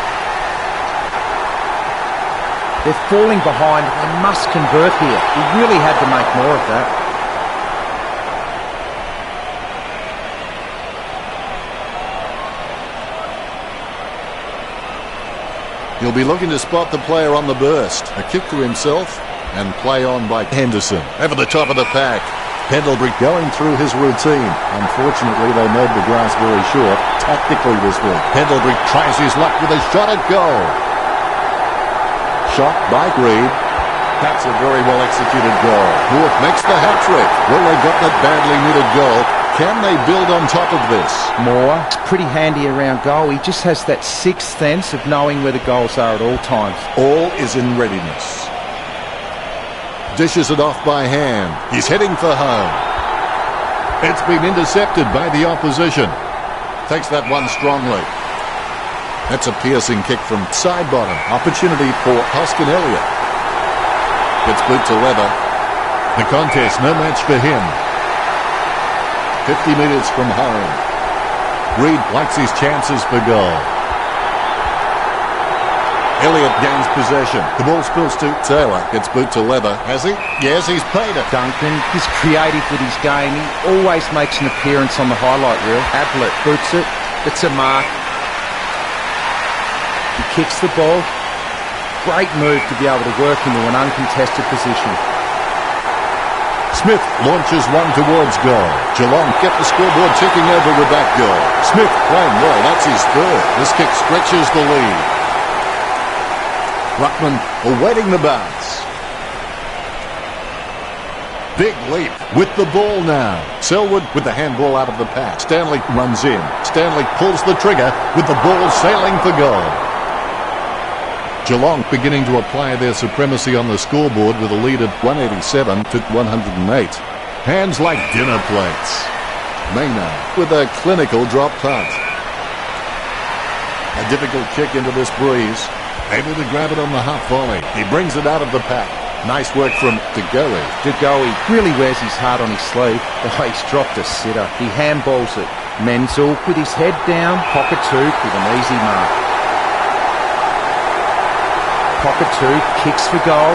They're falling behind. They must convert here. He really had to make more of that. He'll be looking to spot the player on the burst. A kick to himself and play on by Henderson. Over the top of the pack. Pendlebury going through his routine. Unfortunately, they made the grass very short tactically this week. Pendlebury tries his luck with a shot at goal. Shot by Reed. That's a very well executed goal. North makes the hat-trick. Well, they got that badly needed goal. Can they build on top of this? Moore, pretty handy around goal. He just has that sixth sense of knowing where the goals are at all times. All is in readiness. Dishes it off by hand. He's heading for home. It's been intercepted by the opposition. Takes that one strongly. That's a piercing kick from side bottom. Opportunity for Hoskin Elliott. Gets boot to leather. The contest, no match for him. 50 metres from home. Reed likes his chances for goal. Elliott gains possession. The ball spills to Taylor. Gets boot to leather. Has he? Yes, he's played it. Duncan is creative with his game. He always makes an appearance on the highlight reel. Ablett boots it. It's a mark. He kicks the ball. Great move to be able to work into an uncontested position. Smith launches one towards goal. Geelong get the scoreboard ticking over with that goal. Smith playing well. That's his third. This kick stretches the lead. Ruckman awaiting the bounce. Big leap with the ball now. Selwood with the handball out of the pack. Stanley runs in. Stanley pulls the trigger with the ball sailing for goal. Geelong beginning to apply their supremacy on the scoreboard with a lead of 187 to 108. Hands like dinner plates. Maynard with a clinical drop punt. A difficult kick into this breeze. Able to grab it on the half volley. He brings it out of the pack. Nice work from DeGoey. DeGoey really wears his heart on his sleeve. Oh, he's dropped a sitter. He handballs it. Menzel with his head down. Pocketooth with an easy mark. Pocketooth kicks for goal.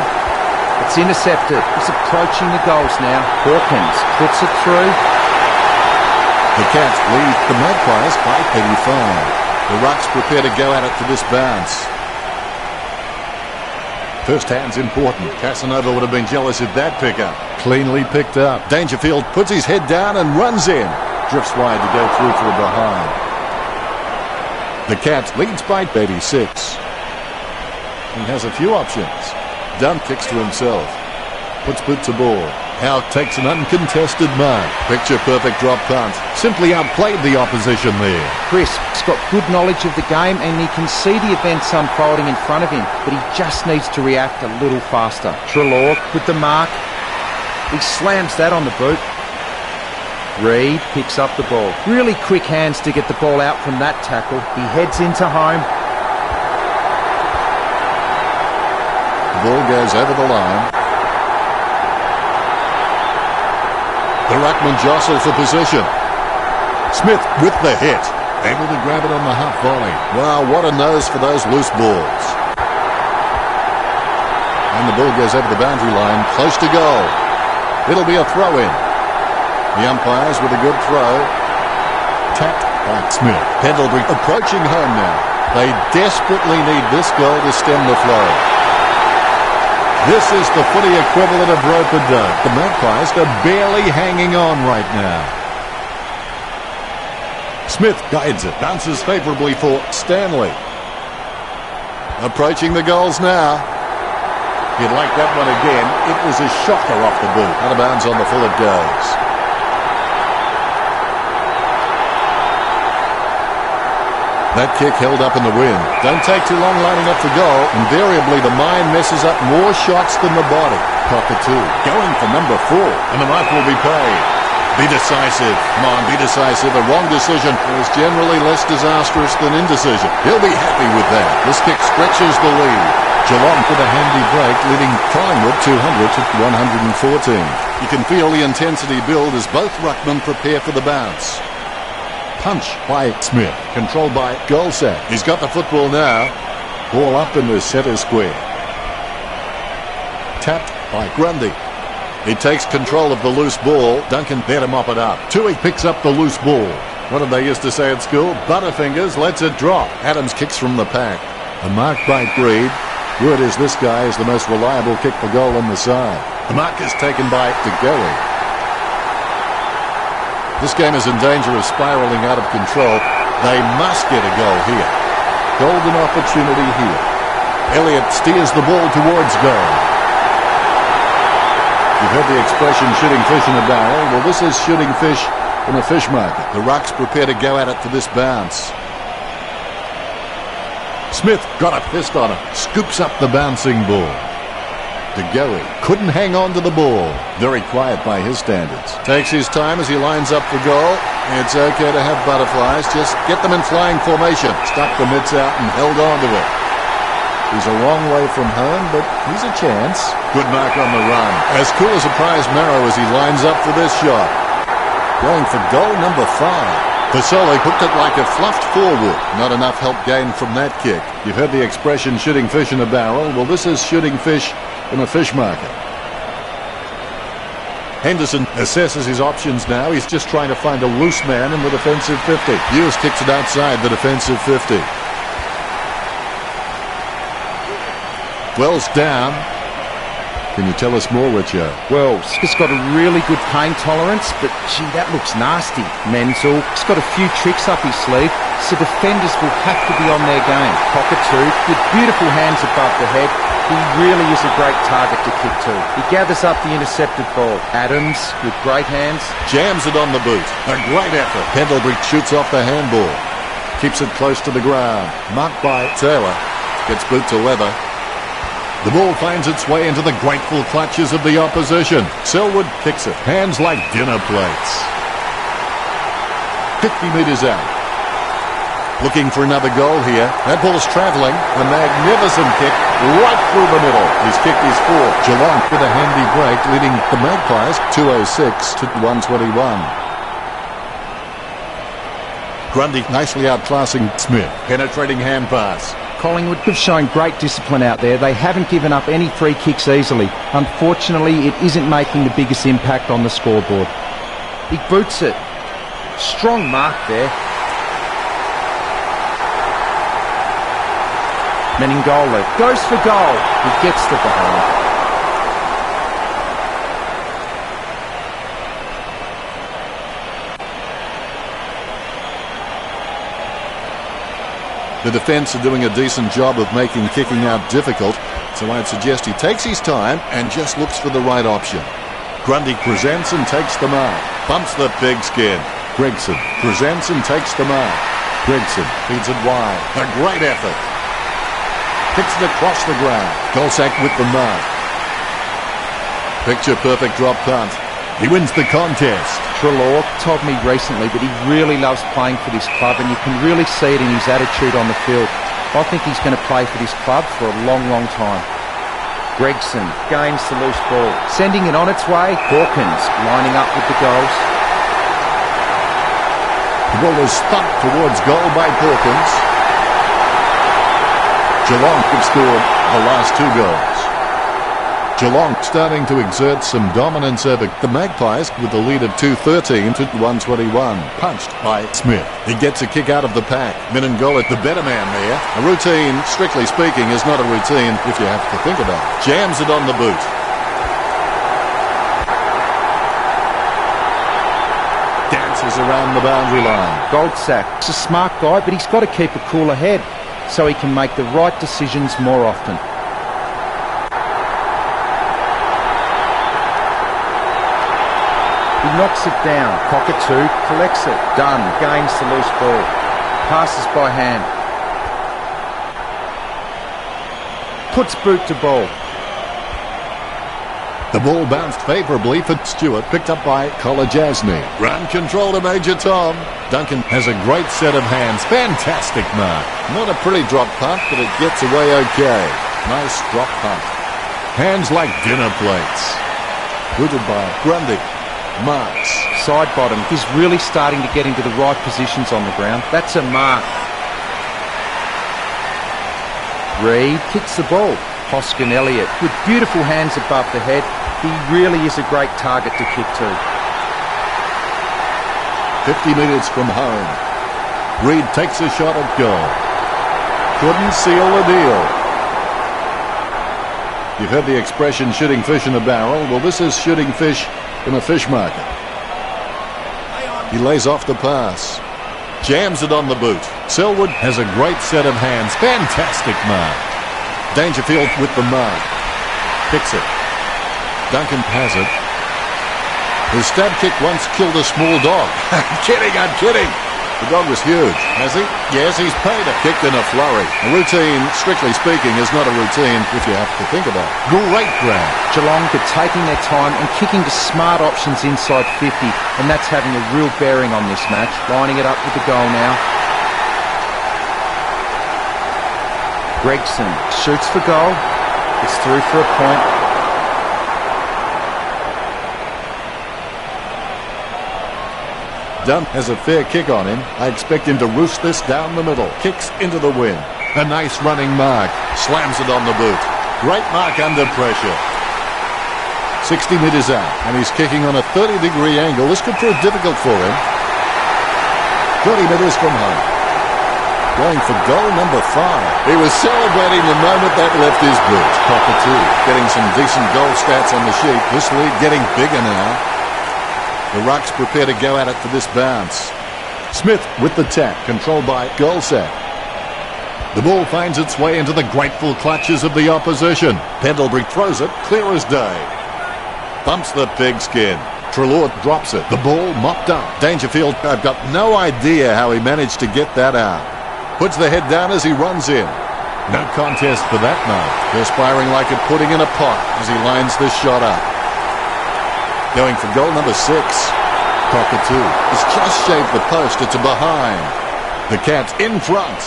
It's intercepted. He's approaching the goals now. Hawkins puts it through. The Cats lead the Magpies by 85. The Rucks prepare to go at it for this bounce. First hand's important. Casanova would have been jealous of that pickup. Cleanly picked up. Dangerfield puts his head down and runs in. Drifts wide to go through for a behind. The Cats leads by 86. He has a few options. Dunn kicks to himself. Puts boot to ball. Howe takes an uncontested mark. Picture-perfect drop punt. Simply outplayed the opposition there. Crisp's got good knowledge of the game and he can see the events unfolding in front of him, but he just needs to react a little faster. Treloar with the mark. He slams that on the boot. Reed picks up the ball. Really quick hands to get the ball out from that tackle. He heads into home. The ball goes over the line. The Ruckman jostle for position. Smith with the hit. Able to grab it on the half volley. Wow, what a nose for those loose balls. And the ball goes over the boundary line, close to goal. It'll be a throw-in. The umpires with a good throw. Tapped by Smith. Pendlebury approaching home now. They desperately need this goal to stem the flow. This is the footy equivalent of rope-a-dope. The Magpies are barely hanging on right now. Smith guides it. Bounces favourably for Stanley. Approaching the goals now. You'd like that one again. It was a shocker off the boot. Out of bounds on the full it goes. That kick held up in the wind. Don't take too long lining up for goal. Invariably, the mind messes up more shots than the body. Cockatoo going for number 4, and the mark will be paid. Be decisive. Come on, be decisive. A wrong decision is generally less disastrous than indecision. He'll be happy with that. This kick stretches the lead. Geelong with a handy break, leading Collingwood 200 to 114. You can feel the intensity build as both ruckmen prepare for the bounce. Punch by Smith, controlled by Goldsack. He's got the football now. Ball up in the centre square. Tapped by Grundy. He takes control of the loose ball. Duncan there to mop it up. Tui picks up the loose ball. What did they used to say at school? Butterfingers lets it drop. Adams kicks from the pack. A mark by Reed. Word is this guy is the most reliable kick for goal on the side. The mark is taken by DeGoey. This game is in danger of spiralling out of control. They must get a goal here. Golden opportunity here. Elliott steers the ball towards goal. You've heard the expression shooting fish in a barrel. Well, this is shooting fish in a fish market. The Rucks prepare to go at it for this bounce. Smith got a fist on it. Scoops up the bouncing ball. DeGoey couldn't hang on to the ball. Very quiet by his standards. Takes his time as he lines up for goal. It's okay to have butterflies. Just get them in flying formation. Stuck the mitts out and held on to it. He's a long way from home, but he's a chance. Good mark on the run. As cool as a prize marrow as he lines up for this shot. Going for goal number 5. Fasoli hooked it like a fluffed forward. Not enough help gained from that kick. You've heard the expression shooting fish in a barrel. Well, this is shooting fish in a fish market. Henderson assesses his options now. He's just trying to find a loose man in the defensive 50. Hughes kicks it outside the defensive 50. Wells down. Can you tell us more, Richo? Well, he's got a really good pain tolerance, but gee, that looks nasty. Menzel, he's got a few tricks up his sleeve, so defenders will have to be on their game. Cockatoo, with beautiful hands above the head, he really is a great target to kick to. He gathers up the intercepted ball. Adams, with great hands, jams it on the boot. A great effort. Pendlebury shoots off the handball. Keeps it close to the ground. Marked by Taylor. Gets boot to leather. The ball finds its way into the grateful clutches of the opposition. Selwood kicks it. Hands like dinner plates. 50 metres out. Looking for another goal here. That ball's travelling. A magnificent kick right through the middle. He's kicked his 4. Geelong with a handy break, leading the Magpies 206 to 121. Grundy nicely outclassing Smith. Penetrating hand pass. Collingwood have shown great discipline out there. They haven't given up any free kicks easily. Unfortunately, it isn't making the biggest impact on the scoreboard. He boots it. Strong mark there. Meningolo goes for goal. He gets the behind. The defence are doing a decent job of making kicking out difficult, so I'd suggest he takes his time and just looks for the right option. Grundy presents and takes the mark. Bumps the pigskin. Gregson presents and takes the mark. Gregson feeds it wide. A great effort. Kicks it across the ground. Golsack with the mark. Picture perfect drop punt. He wins the contest. Treloar told me recently that he really loves playing for this club, and you can really see it in his attitude on the field. I think he's going to play for this club for a long, long time. Gregson gains the loose ball, sending it on its way. Hawkins lining up with the goals. The ball is thumped towards goal by Hawkins. Geelong have scored the last 2 goals. Geelong starting to exert some dominance over the Magpies with the lead of 213 to 121. Punched by Smith. He gets a kick out of the pack. Menengola, the better man there. A routine, strictly speaking, is not a routine if you have to think about it. Jams it on the boot. Dances around the boundary line. Goldsack, he's a smart guy, but he's got to keep a cooler head so he can make the right decisions more often. He knocks it down. Cockatoo collects it. Dunn gains the loose ball. Passes by hand. Puts boot to ball. The ball bounced favourably for Stewart. Picked up by Kolajasny. Run control to Major Tom. Duncan has a great set of hands. Fantastic mark. Not a pretty drop punt, but it gets away okay. Nice drop punt. Hands like dinner plates. Booted by Grundy. Marks. Side bottom. He's really starting to get into the right positions on the ground. That's a mark. Reed kicks the ball. Hoskin Elliott with beautiful hands above the head. He really is a great target to kick to. 50 metres from home. Reed takes a shot at goal. couldn't seal the deal. You've heard the expression shooting fish in a barrel. Well, this is shooting fish in a fish market. He lays off the pass. Jams it on the boot. Selwood has a great set of hands. Fantastic mark. Dangerfield with the mark. Kicks it. Duncan has it. His stab kick once killed a small dog. I'm kidding. The dog was huge. Has he? Yes, he's paid it. Kicked in a flurry. A routine, strictly speaking, is not a routine if you have to think about it. Great grab. Geelong are taking their time and kicking to smart options inside 50, and that's having a real bearing on this match. Lining it up with the goal now. Gregson shoots for goal. It's through for a point. Dunn has a fair kick on him. I expect him to roost this down the middle. Kicks into the wind. A nice running mark. Slams it on the boot. Great mark under pressure. 60 metres out, and he's kicking on a 30-degree angle. This could prove difficult for him. 30 metres from home. Going for goal number 5. He was celebrating the moment that left his boot. Cockatoo getting some decent goal stats on the sheet. This lead getting bigger now. The Rucks prepare to go at it for this bounce. Smith with the tap, controlled by Goldsack. The ball finds its way into the grateful clutches of the opposition. Pendlebury throws it, clear as day. Bumps the pigskin. Treloar drops it. The ball mopped up. Dangerfield, I've got no idea how he managed to get that out. Puts the head down as he runs in. No contest for that mark. Perspiring like a pudding in a pot as he lines this shot up. Going for goal number 6. Cockatoo has just shaved the post. It's a behind. The Cats in front.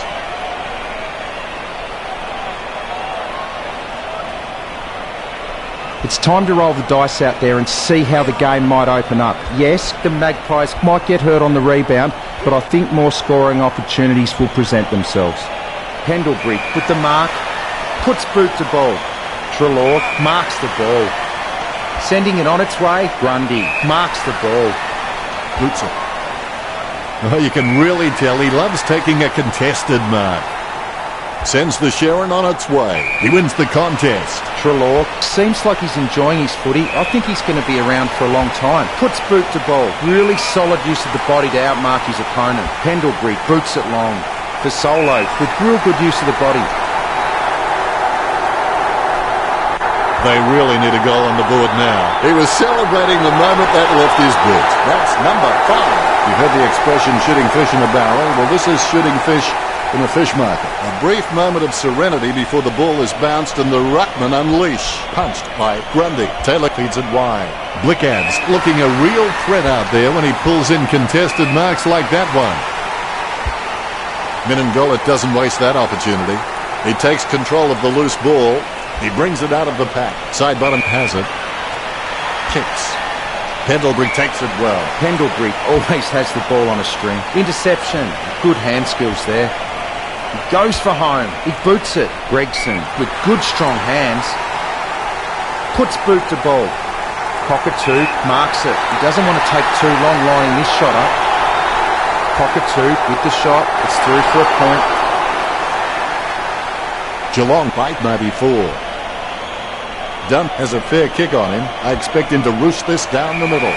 It's time to roll the dice out there and see how the game might open up. Yes, the Magpies might get hurt on the rebound, but I think more scoring opportunities will present themselves. Pendlebury with the mark, puts boot to ball. Treloar marks the ball. Sending it on its way, Grundy marks the ball. Boots it. Oh, you can really tell he loves taking a contested mark. Sends the Sharon on its way. He wins the contest. Treloar seems like he's enjoying his footy. I think he's going to be around for a long time. Puts boot to ball. Really solid use of the body to outmark his opponent. Pendlebury boots it long. For Solo with real good use of the body. They really need a goal on the board now. He was celebrating the moment that left his boot. That's number 5. You heard the expression shooting fish in a barrel. Well, this is shooting fish in a fish market. A brief moment of serenity before the ball is bounced and the ruckman unleash. Punched by Grundy. Taylor feeds it wide. Blickad's looking a real threat out there when he pulls in contested marks like that one. Minangollet doesn't waste that opportunity. He takes control of the loose ball. He brings it out of the pack. Side bottom has it. Kicks. Pendlebury takes it well. Pendlebury always has the ball on a string. Interception. Good hand skills there. He goes for home. He boots it. Gregson with good strong hands. Puts boot to ball. Cockatoo marks it. He doesn't want to take too long lining this shot up. Cockatoo with the shot. It's through for a point. Geelong bite maybe 4. Dunn has a fair kick on him. I expect him to roost this down the middle.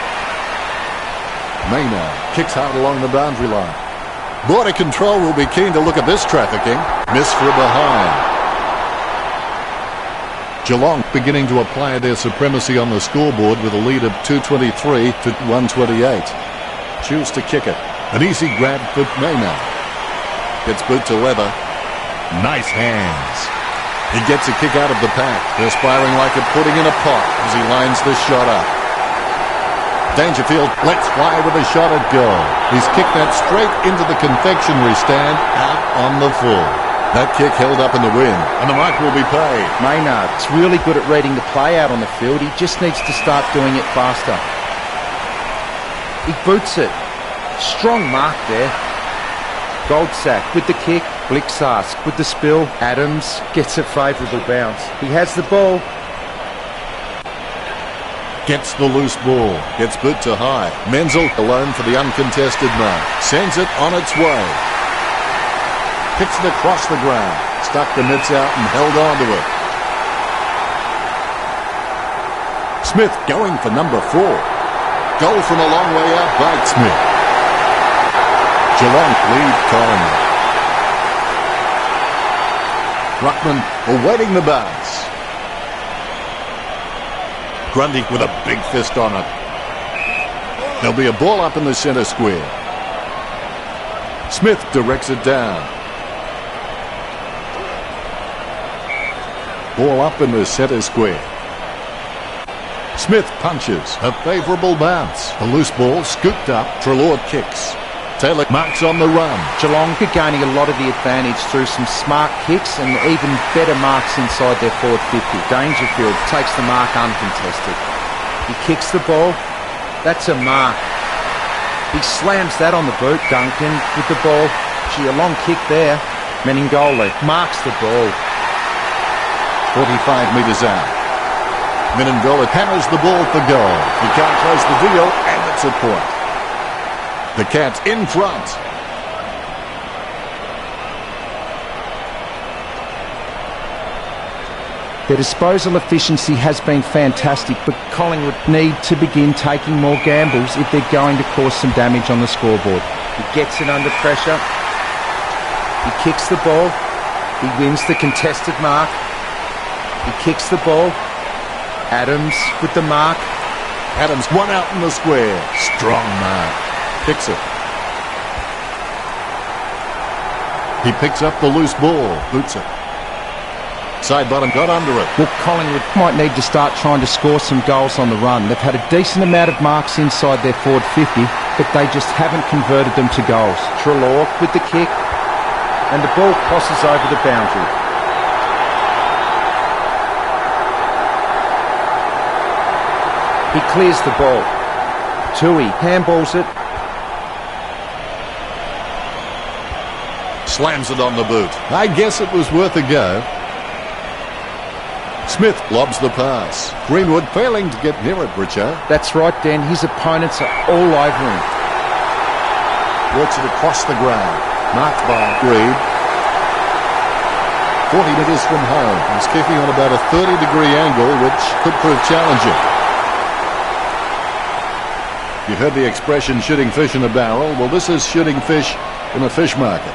Maynard kicks hard along the boundary line. Border Control will be keen to look at this trafficking. Miss for a behind. Geelong beginning to apply their supremacy on the scoreboard with a lead of 223 to 128. Choose to kick it. An easy grab for Maynard. Gets boot to leather. Nice hands. He gets a kick out of the pack, perspiring like a pudding in a pot as he lines this shot up. Dangerfield lets fly with a shot at goal. He's kicked that straight into the confectionery stand, out on the full. That kick held up in the wind, and the mark will be paid. Maynard's really good at reading the play out on the field. He just needs to start doing it faster. He boots it. Strong mark there. Goldsack with the kick. Blixarsk with the spill. Adams gets a favourable bounce. He has the ball. Gets the loose ball. Gets boot to high. Menzel alone for the uncontested mark. Sends it on its way. Kicks it across the ground. Stuck the mitts out and held on to it. Smith going for number 4. Goal from a long way out by Smith. Geelong lead Collingwood. Ruckman awaiting the bounce. Grundy with a big fist on it. There'll be a ball up in the centre square. Smith directs it down. Ball up in the centre square. Smith punches. A favourable bounce. A loose ball scooped up. Treloar kicks. Taylor marks on the run. Geelong are gaining a lot of the advantage through some smart kicks and even better marks inside their forward 50. Dangerfield takes the mark uncontested. He kicks the ball. That's a mark. He slams that on the boot. Duncan with the ball. Gee, a long kick there. Meningoli marks the ball. 45 metres out. Meningoli handles the ball for goal. He can't close the deal, and it's a point. The Cats in front. Their disposal efficiency has been fantastic, but Collingwood need to begin taking more gambles if they're going to cause some damage on the scoreboard. He gets it under pressure. He kicks the ball. He wins the contested mark. He kicks the ball. Adams with the mark. Adams one out in the square. Strong mark. Kicks it. He picks up the loose ball. Boots it. Side bottom got under it. Well, Collingwood might need to start trying to score some goals on the run. They've had a decent amount of marks inside their forward 50, but they just haven't converted them to goals. Treloar with the kick, and the ball crosses over the boundary. He clears the ball. Tui handballs it. Slams it on the boot. I guess it was worth a go. Smith lobs the pass. Greenwood failing to get near it, Richo. That's right, Dan. His opponents are all over him. Works it across the ground. Marked by Reed. 40 metres from home. He's kicking on about a 30-degree angle, which could prove challenging. You've heard the expression shooting fish in a barrel. Well, this is shooting fish in a fish market.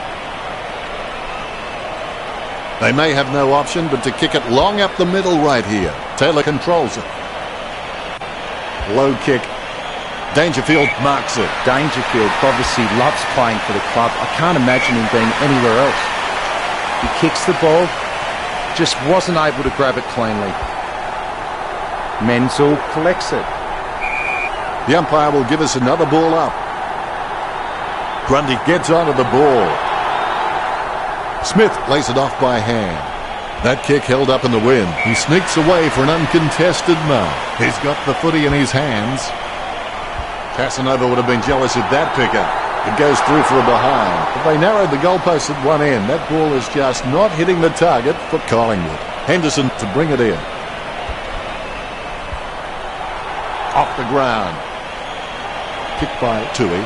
They may have no option but to kick it long up the middle right here. Taylor controls it. Low kick. Dangerfield marks it. Dangerfield obviously loves playing for the club. I can't imagine him being anywhere else. He kicks the ball. Just wasn't able to grab it cleanly. Menzel collects it. The umpire will give us another ball up. Grundy gets onto the ball. Smith lays it off by hand. That kick held up in the wind. He sneaks away for an uncontested mark. He's got the footy in his hands. Casanova would have been jealous of that pickup. It goes through for a behind. But they narrowed the goalpost at one end. That ball is just not hitting the target for Collingwood. Henderson to bring it in. Off the ground. Kicked by Tui.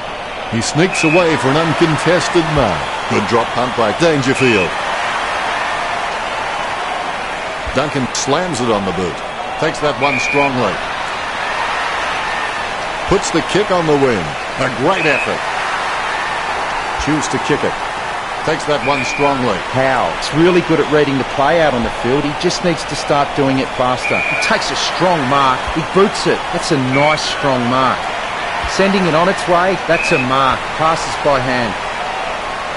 He sneaks away for an uncontested mark. Good drop punt by Dangerfield. Duncan slams it on the boot. Takes that one strongly. Puts the kick on the wing. A great effort. Choose to kick it. Takes that one strongly. Howell's really good at reading the play out on the field. He just needs to start doing it faster. He takes a strong mark. He boots it. That's a nice strong mark. Sending it on its way. That's a mark. Passes by hand.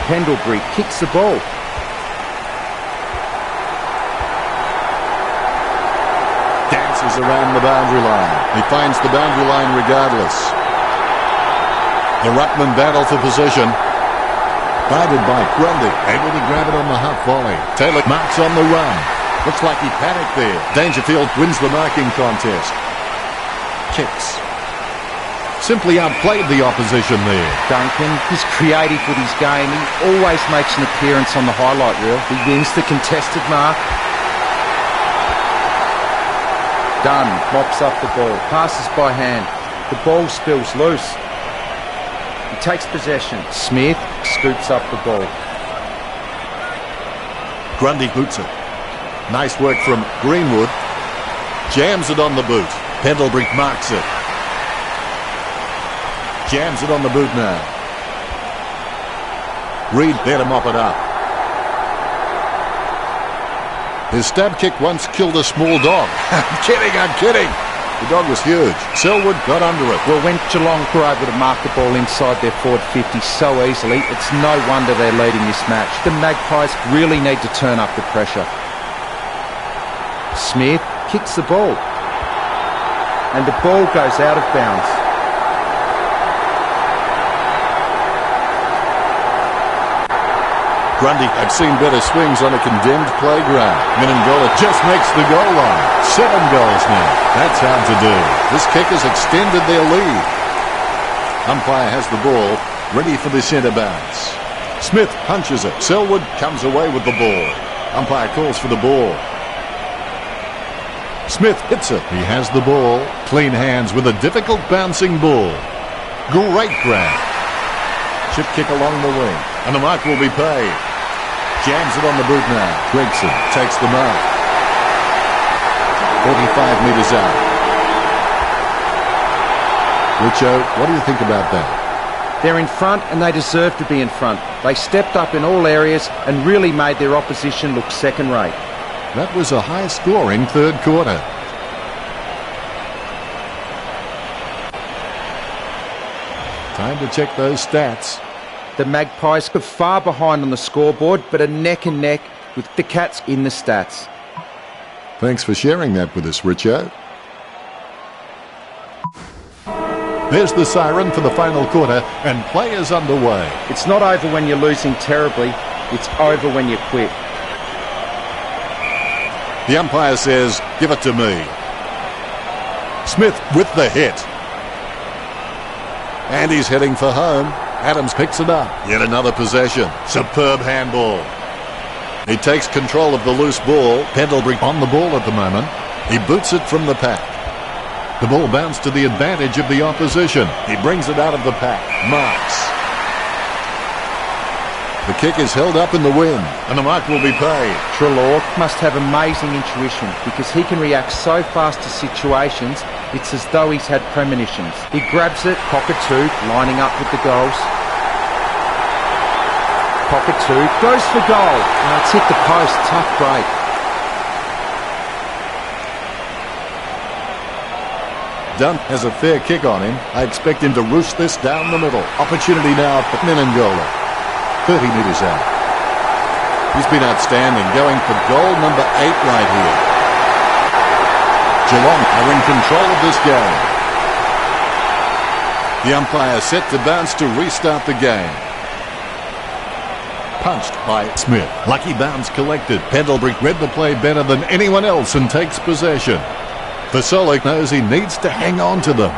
Pendlebury kicks the ball. Dances around the boundary line. He finds the boundary line regardless. The ruckman battle for position. Guided by Grundy. Able to grab it on the half volley. Taylor marks on the run. Looks like he panicked there. Dangerfield wins the marking contest. Kicks. Simply outplayed the opposition there. Duncan is creative with his game. He always makes an appearance on the highlight reel. He wins the contested mark. Dunn mops up the ball. Passes by hand. The ball spills loose. He takes possession. Smith scoops up the ball. Grundy boots it. Nice work from Greenwood. Jams it on the boot. Pendlebury marks it. Jams it on the boot now. Reed there to mop it up. His stab kick once killed a small dog. I'm kidding. The dog was huge. Selwood got under it. Well, when Geelong were able to mark the ball inside their forward 50 so easily, it's no wonder they're leading this match. The Magpies really need to turn up the pressure. Smith kicks the ball. And the ball goes out of bounds. Grundy had seen better swings on a condemned playground. Menengola just makes the goal line. 7 goals now. That's hard to do. This kick has extended their lead. Umpire has the ball, ready for the centre bounce. Smith punches it. Selwood comes away with the ball. Umpire calls for the ball. Smith hits it. He has the ball. Clean hands with a difficult bouncing ball. Great grab. Chip kick along the wing. And the mark will be paid. Jams it on the boot now. Gregson takes the mark. 45 metres out. Richo, what do you think about that? They're in front and they deserve to be in front. They stepped up in all areas and really made their opposition look second-rate. That was a high-scoring third quarter. Time to check those stats. The Magpies are far behind on the scoreboard, but are neck and neck with the Cats in the stats. Thanks for sharing that with us, Richo. There's the siren for the final quarter, and play is underway. It's not over when you're losing terribly, it's over when you quit. The umpire says, give it to me. Smith with the hit. And he's heading for home. Adams picks it up. Yet another possession. Superb handball. He takes control of the loose ball. Pendlebury on the ball at the moment. He boots it from the pack. The ball bounced to the advantage of the opposition. He brings it out of the pack. Marks. The kick is held up in the wind, and the mark will be paid. Treloar must have amazing intuition because he can react so fast to situations, it's as though he's had premonitions. He grabs it, cockatoo, lining up with the goals. Cockatoo goes for goal. Oh, it's hit the post. Tough break. Dunn has a fair kick on him. I expect him to roost this down the middle. Opportunity now for Menengola. 30 metres out. He's been outstanding, going for goal number 8 right here. Geelong are in control of this game. The umpire set to bounce to restart the game. Punched by Smith. Lucky bounce collected. Pendlebury read the play better than anyone else and takes possession. Vasolic knows he needs to hang on to them.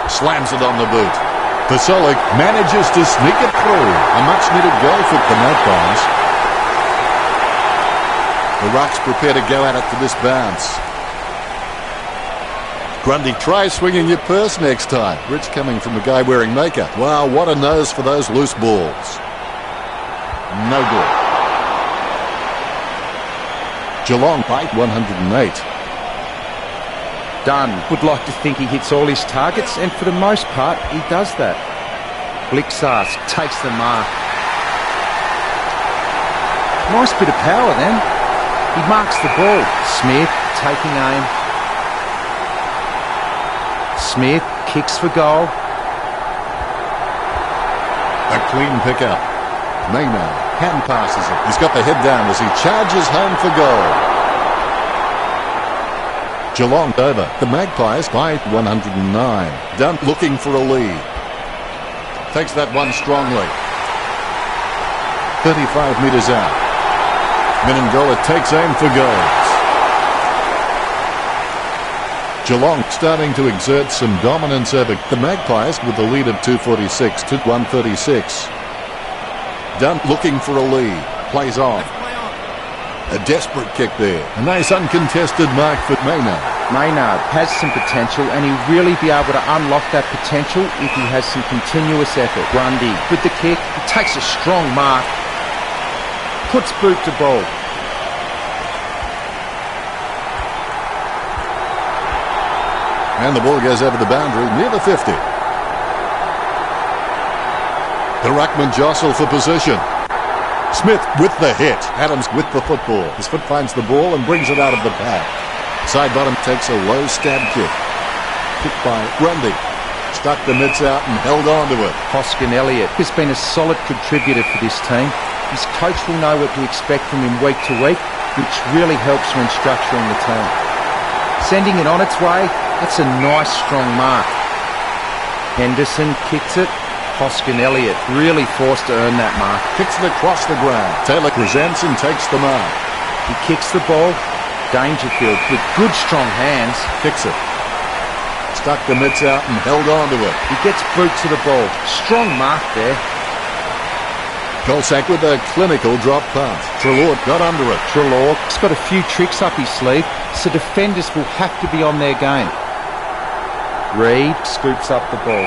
Slams it on the boot. Vasolic manages to sneak it through. A much-needed goal for the Magpies. The Rucks prepare to go at it for this bounce. Grundy, try swinging your purse next time. Rich coming from the guy wearing makeup. Wow, what a nose for those loose balls. No good. Geelong by 108. Dunn would like to think he hits all his targets, and for the most part, he does that. Blixas takes the mark. Nice bit of power then. He marks the ball. Smith taking aim. Smith kicks for goal. A clean pickup. Maynard hand passes it. He's got the head down as he charges home for goal. Geelong over. The Magpies by 109. Dunn looking for a lead. Takes that one strongly. 35 metres out. Menengola takes aim for goals. Geelong starting to exert some dominance over the Magpies with a lead of 246 to 136. Dunn looking for a lead. Plays on. A desperate kick there. A nice uncontested mark for Maynard. Maynard has some potential, and he'll really be able to unlock that potential if he has some continuous effort. Grundy with the kick. He takes a strong mark. puts boot to ball. And the ball goes over the boundary near the 50. The ruckman jostle for position. Smith with the hit. Adams with the football. His foot finds the ball and brings it out of the pack. Side bottom takes a low stab kick. Kicked by Grundy. Stuck the mitts out and held on to it. Hoskin Elliott has been a solid contributor for this team. His coach will know what to expect from him week to week, which really helps when structuring the team. Sending it on its way, that's a nice strong mark. Henderson kicks it. Hoskin Elliott really forced to earn that mark. Kicks it across the ground. Taylor presents and takes the mark. He kicks the ball. Dangerfield with good strong hands. Kicks it. Stuck the mitts out and held on to it. He gets boot to the ball. Strong mark there. Goldsack with a clinical drop pass. Treloar got under it. Treloar's got a few tricks up his sleeve, so defenders will have to be on their game. Reid scoops up the ball.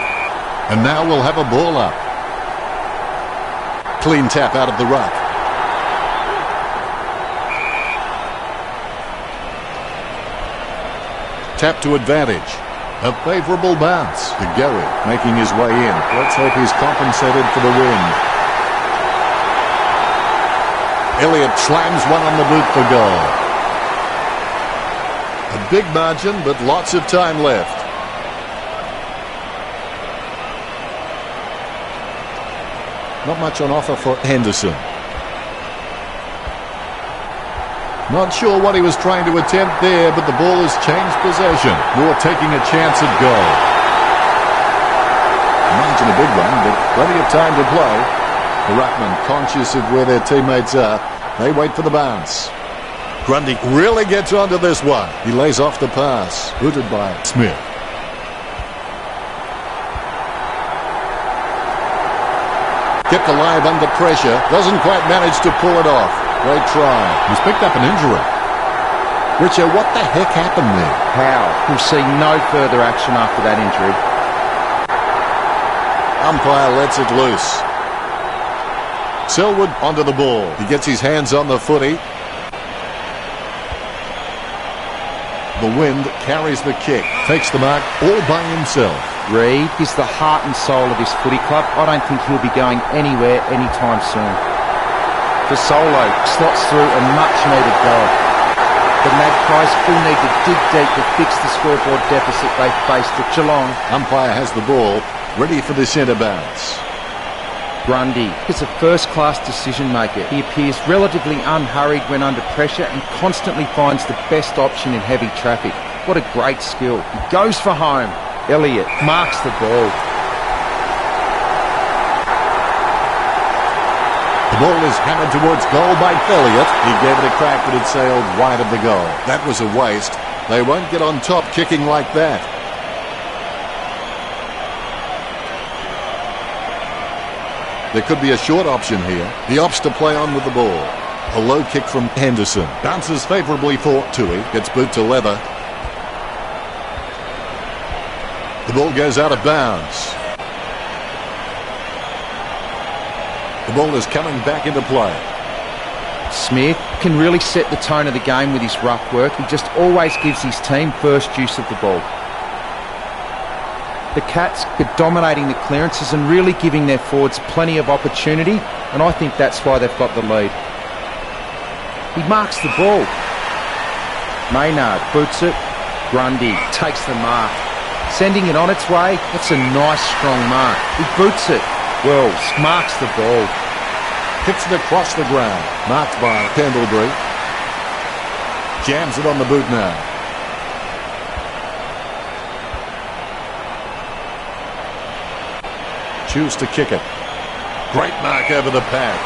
And now we'll have a ball up. Clean tap out of the ruck. Tap to advantage. A favourable bounce. To Gary making his way in. Let's hope he's compensated for the wind. Elliott slams one on the boot for goal. A big margin, but lots of time left. Not much on offer for Henderson. Not sure what he was trying to attempt there, but the ball has changed possession. Moore taking a chance at goal. Imagine a big one, but plenty of time to play. The ruckman, conscious of where their teammates are, they wait for the bounce. Grundy really gets onto this one. He lays off the pass, booted by Smith. Kept alive under pressure. Doesn't quite manage to pull it off. Great try. He's picked up an injury. Richard, what the heck happened there? How? We'll see no further action after that injury. Umpire lets it loose. Selwood onto the ball. He gets his hands on the footy. The wind carries the kick. Takes the mark all by himself. Reid is the heart and soul of this footy club. I don't think he'll be going anywhere anytime soon. The solo slots through a much-needed goal. The Magpies will need to dig deep to fix the scoreboard deficit they faced at Geelong. Umpire has the ball, ready for the centre bounce. Grundy is a first-class decision-maker. He appears relatively unhurried when under pressure and constantly finds the best option in heavy traffic. What a great skill. He goes for home. Elliott marks the ball. The ball is hammered towards goal by Elliott. He gave it a crack, but it sailed wide of the goal. That was a waste. They won't get on top kicking like that. There could be a short option here. He opts to play on with the ball. A low kick from Henderson. Bounces favourably for Tui. Gets boot to leather. The ball goes out of bounds. The ball is coming back into play. Smith can really set the tone of the game with his ruck work. He just always gives his team first use of the ball. The Cats are dominating the clearances and really giving their forwards plenty of opportunity, and I think that's why they've got the lead. He marks the ball. Maynard boots it. Grundy takes the mark. Sending it on its way, that's a nice strong mark. He boots it. Wells marks the ball. Kicks it across the ground. Marked by Pendlebury. Jams it on the boot now. Choose to kick it. Great mark over the pad.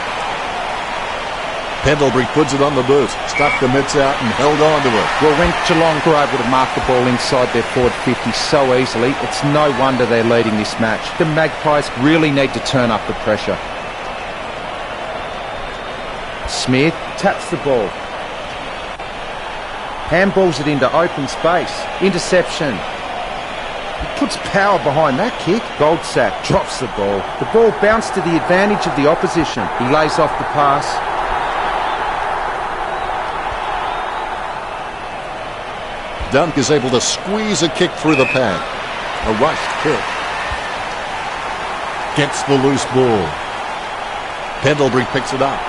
Pendlebury puts it on the boot. Stuck the mitts out and held on to it. Well, when Geelong were able to mark the ball inside their forward 50 so easily, it's no wonder they're leading this match. The Magpies really need to turn up the pressure. Smith taps the ball. Handballs it into open space. Interception. He puts power behind that kick. Goldsack drops the ball. The ball bounced to the advantage of the opposition. He lays off the pass. Dunk is able to squeeze a kick through the pack. A rushed kick. Gets the loose ball. Pendlebury picks it up.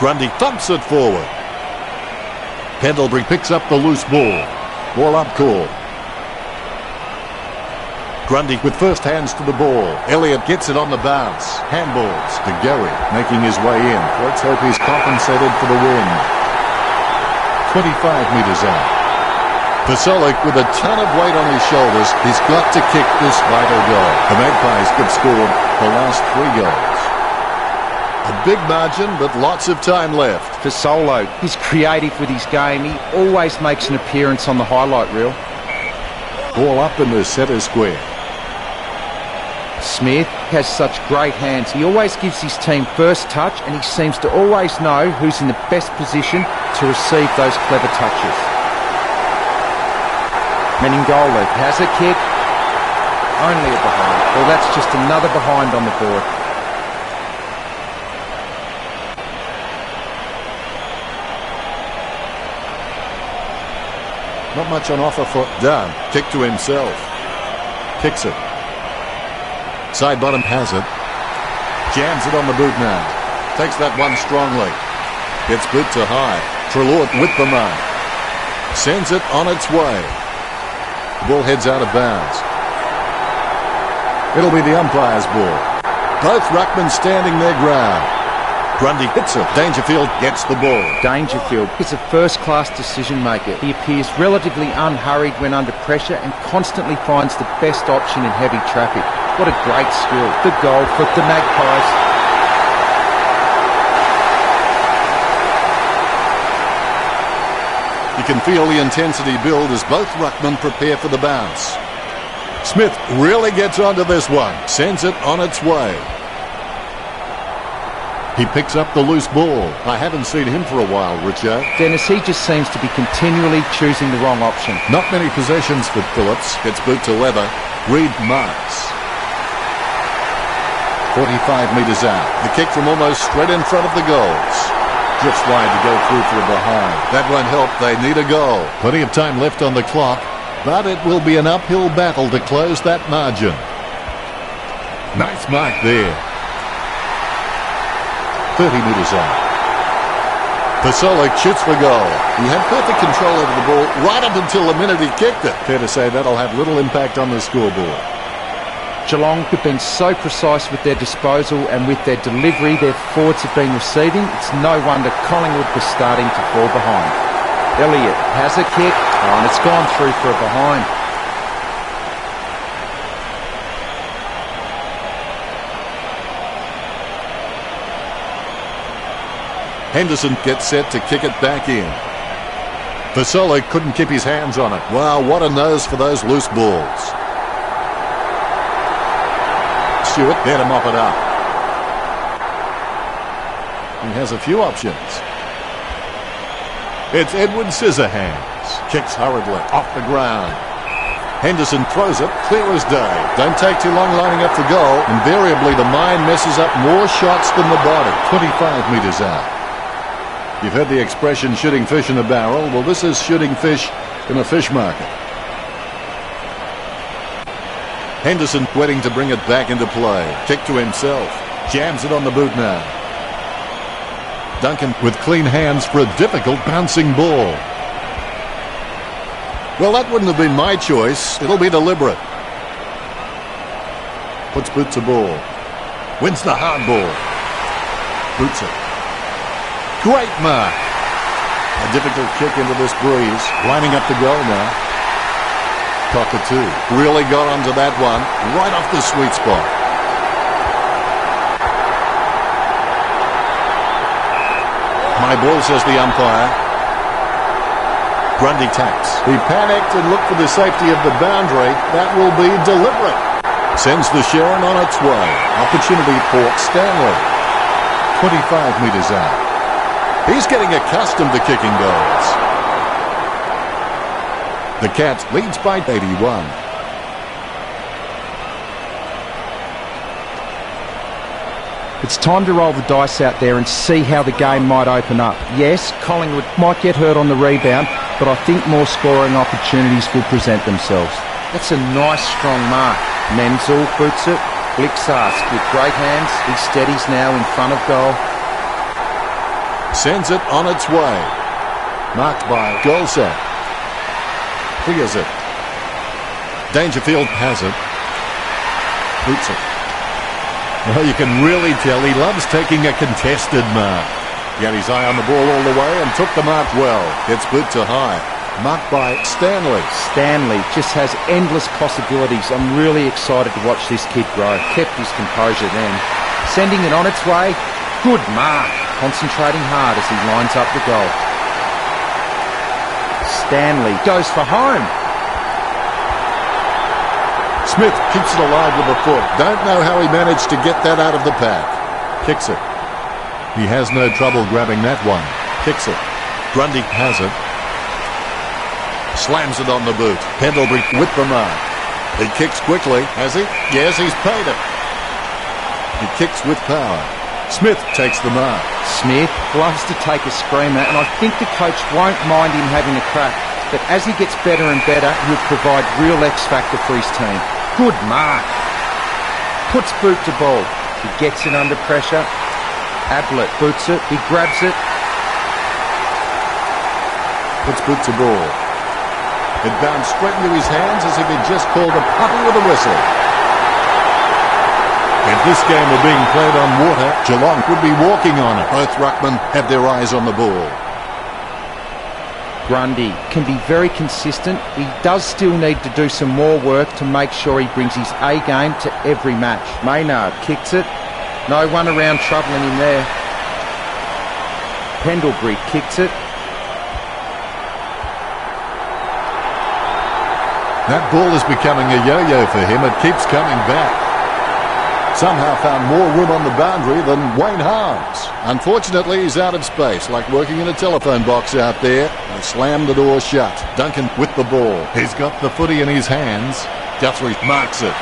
Grundy thumps it forward. Pendlebury picks up the loose ball. Ball up call. Grundy with first hands to the ball. Elliott gets it on the bounce. Handballs to Gary, making his way in. Let's hope he's compensated for the win. 25 metres out. Pasolic with a ton of weight on his shoulders. He's got to kick this vital goal. The Magpies could score the last 3 goals. A big margin, but lots of time left. For Solo, he's creative with his game. He always makes an appearance on the highlight reel. Ball up in the centre square. Smith has such great hands. He always gives his team first touch, and he seems to always know who's in the best position to receive those clever touches. Meningolo has a kick. Only a behind. Well, that's just another behind on the board. Not much on offer for Dunn. Kick to himself. Kicks it. Side bottom has it. Jams it on the boot now. Takes that one strongly. Gets boot to high. Treloar with the mark. Sends it on its way. The ball heads out of bounds. It'll be the umpire's ball. Both ruckmen standing their ground. Grundy hits it. Dangerfield gets the ball. Dangerfield is a first-class decision maker. He appears relatively unhurried when under pressure and constantly finds the best option in heavy traffic. What a great skill. The goal for the Magpies. You can feel the intensity build as both ruckmen prepare for the bounce. Smith really gets onto this one. Sends it on its way. He picks up the loose ball. I haven't seen him for a while, Richard. Dennis, he just seems to be continually choosing the wrong option. Not many possessions for Phillips. Gets boot to leather. Reed marks. 45 metres out. The kick from almost straight in front of the goals. Drifts wide to go through for a behind. That won't help. They need a goal. Plenty of time left on the clock, but it will be an uphill battle to close that margin. Nice mark there. 30 metres out. Pasolic shoots for goal. He had perfect control over the ball right up until the minute he kicked it. Fair to say that'll have little impact on the scoreboard. Geelong have been so precise with their disposal and with their delivery their forwards have been receiving. It's no wonder Collingwood was starting to fall behind. Elliott has a kick, and it's gone through for a behind. Henderson gets set to kick it back in. Pasolic couldn't keep his hands on it. Wow, what a nose for those loose balls. Stewart there to mop it up. He has a few options. It's Edward Scissorhands. Kicks hurriedly off the ground. Henderson throws it clear as day. Don't take too long lining up for goal. Invariably the mind messes up more shots than the body. 25 metres out. You've heard the expression shooting fish in a barrel. Well, this is shooting fish in a fish market. Henderson waiting to bring it back into play. Kick to himself. Jams it on the boot now. Duncan with clean hands for a difficult bouncing ball. Well, that wouldn't have been my choice. It'll be deliberate. Puts boot to ball. Wins the hard ball. Boots it. Great mark. A difficult kick into this breeze. Lining up to go now. Cockatoo really got onto that one right off the sweet spot. My ball, says the umpire. Grundy taps. He panicked and looked for the safety of the boundary. That will be deliberate. Sends the Sharon on its way. Opportunity for Stanley. 25 metres out. He's getting accustomed to kicking goals. The Cats leads by 81. It's time to roll the dice out there and see how the game might open up. Yes, Collingwood might get hurt on the rebound, but I think more scoring opportunities will present themselves. That's a nice strong mark. Menzel boots it. Blixarsk with great hands. He steadies now in front of goal. Sends it on its way. Marked by Golsat. Clears it. Dangerfield has it. Boots it. Well, you can really tell he loves taking a contested mark. He had his eye on the ball all the way and took the mark well. Gets boot to high. Marked by Stanley. Stanley just has endless possibilities. I'm really excited to watch this kid grow. Kept his composure then. Sending it on its way. Good mark. Concentrating hard as he lines up the goal. Stanley goes for home. Smith keeps it alive with the foot. Don't know how he managed to get that out of the pack. Kicks it. He has no trouble grabbing that one. Kicks it. Grundy has it. Slams it on the boot. Pendlebury with the mark. He kicks quickly. Has he? Yes, he's paid it. He kicks with power. Smith takes the mark. Smith loves to take a screamer, and I think the coach won't mind him having a crack. But as he gets better and better, he'll provide real X factor for his team. Good mark. Puts boot to ball. He gets it under pressure. Ablett boots it. He grabs it. Puts boot to ball. It bounced straight into his hands as if he'd just called a puppy with a whistle. If this game were being played on water, Geelong would be walking on it. Both ruckmen have their eyes on the ball. Grundy can be very consistent. He does still need to do some more work to make sure he brings his A game to every match. Maynard kicks it. No one around troubling him there. Pendlebury kicks it. That ball is becoming a yo-yo for him. It keeps coming back. Somehow found more room on the boundary than Wayne Harms. Unfortunately, he's out of space, like working in a telephone box out there. They slammed the door shut. Duncan with the ball. He's got the footy in his hands. Guthrie marks it.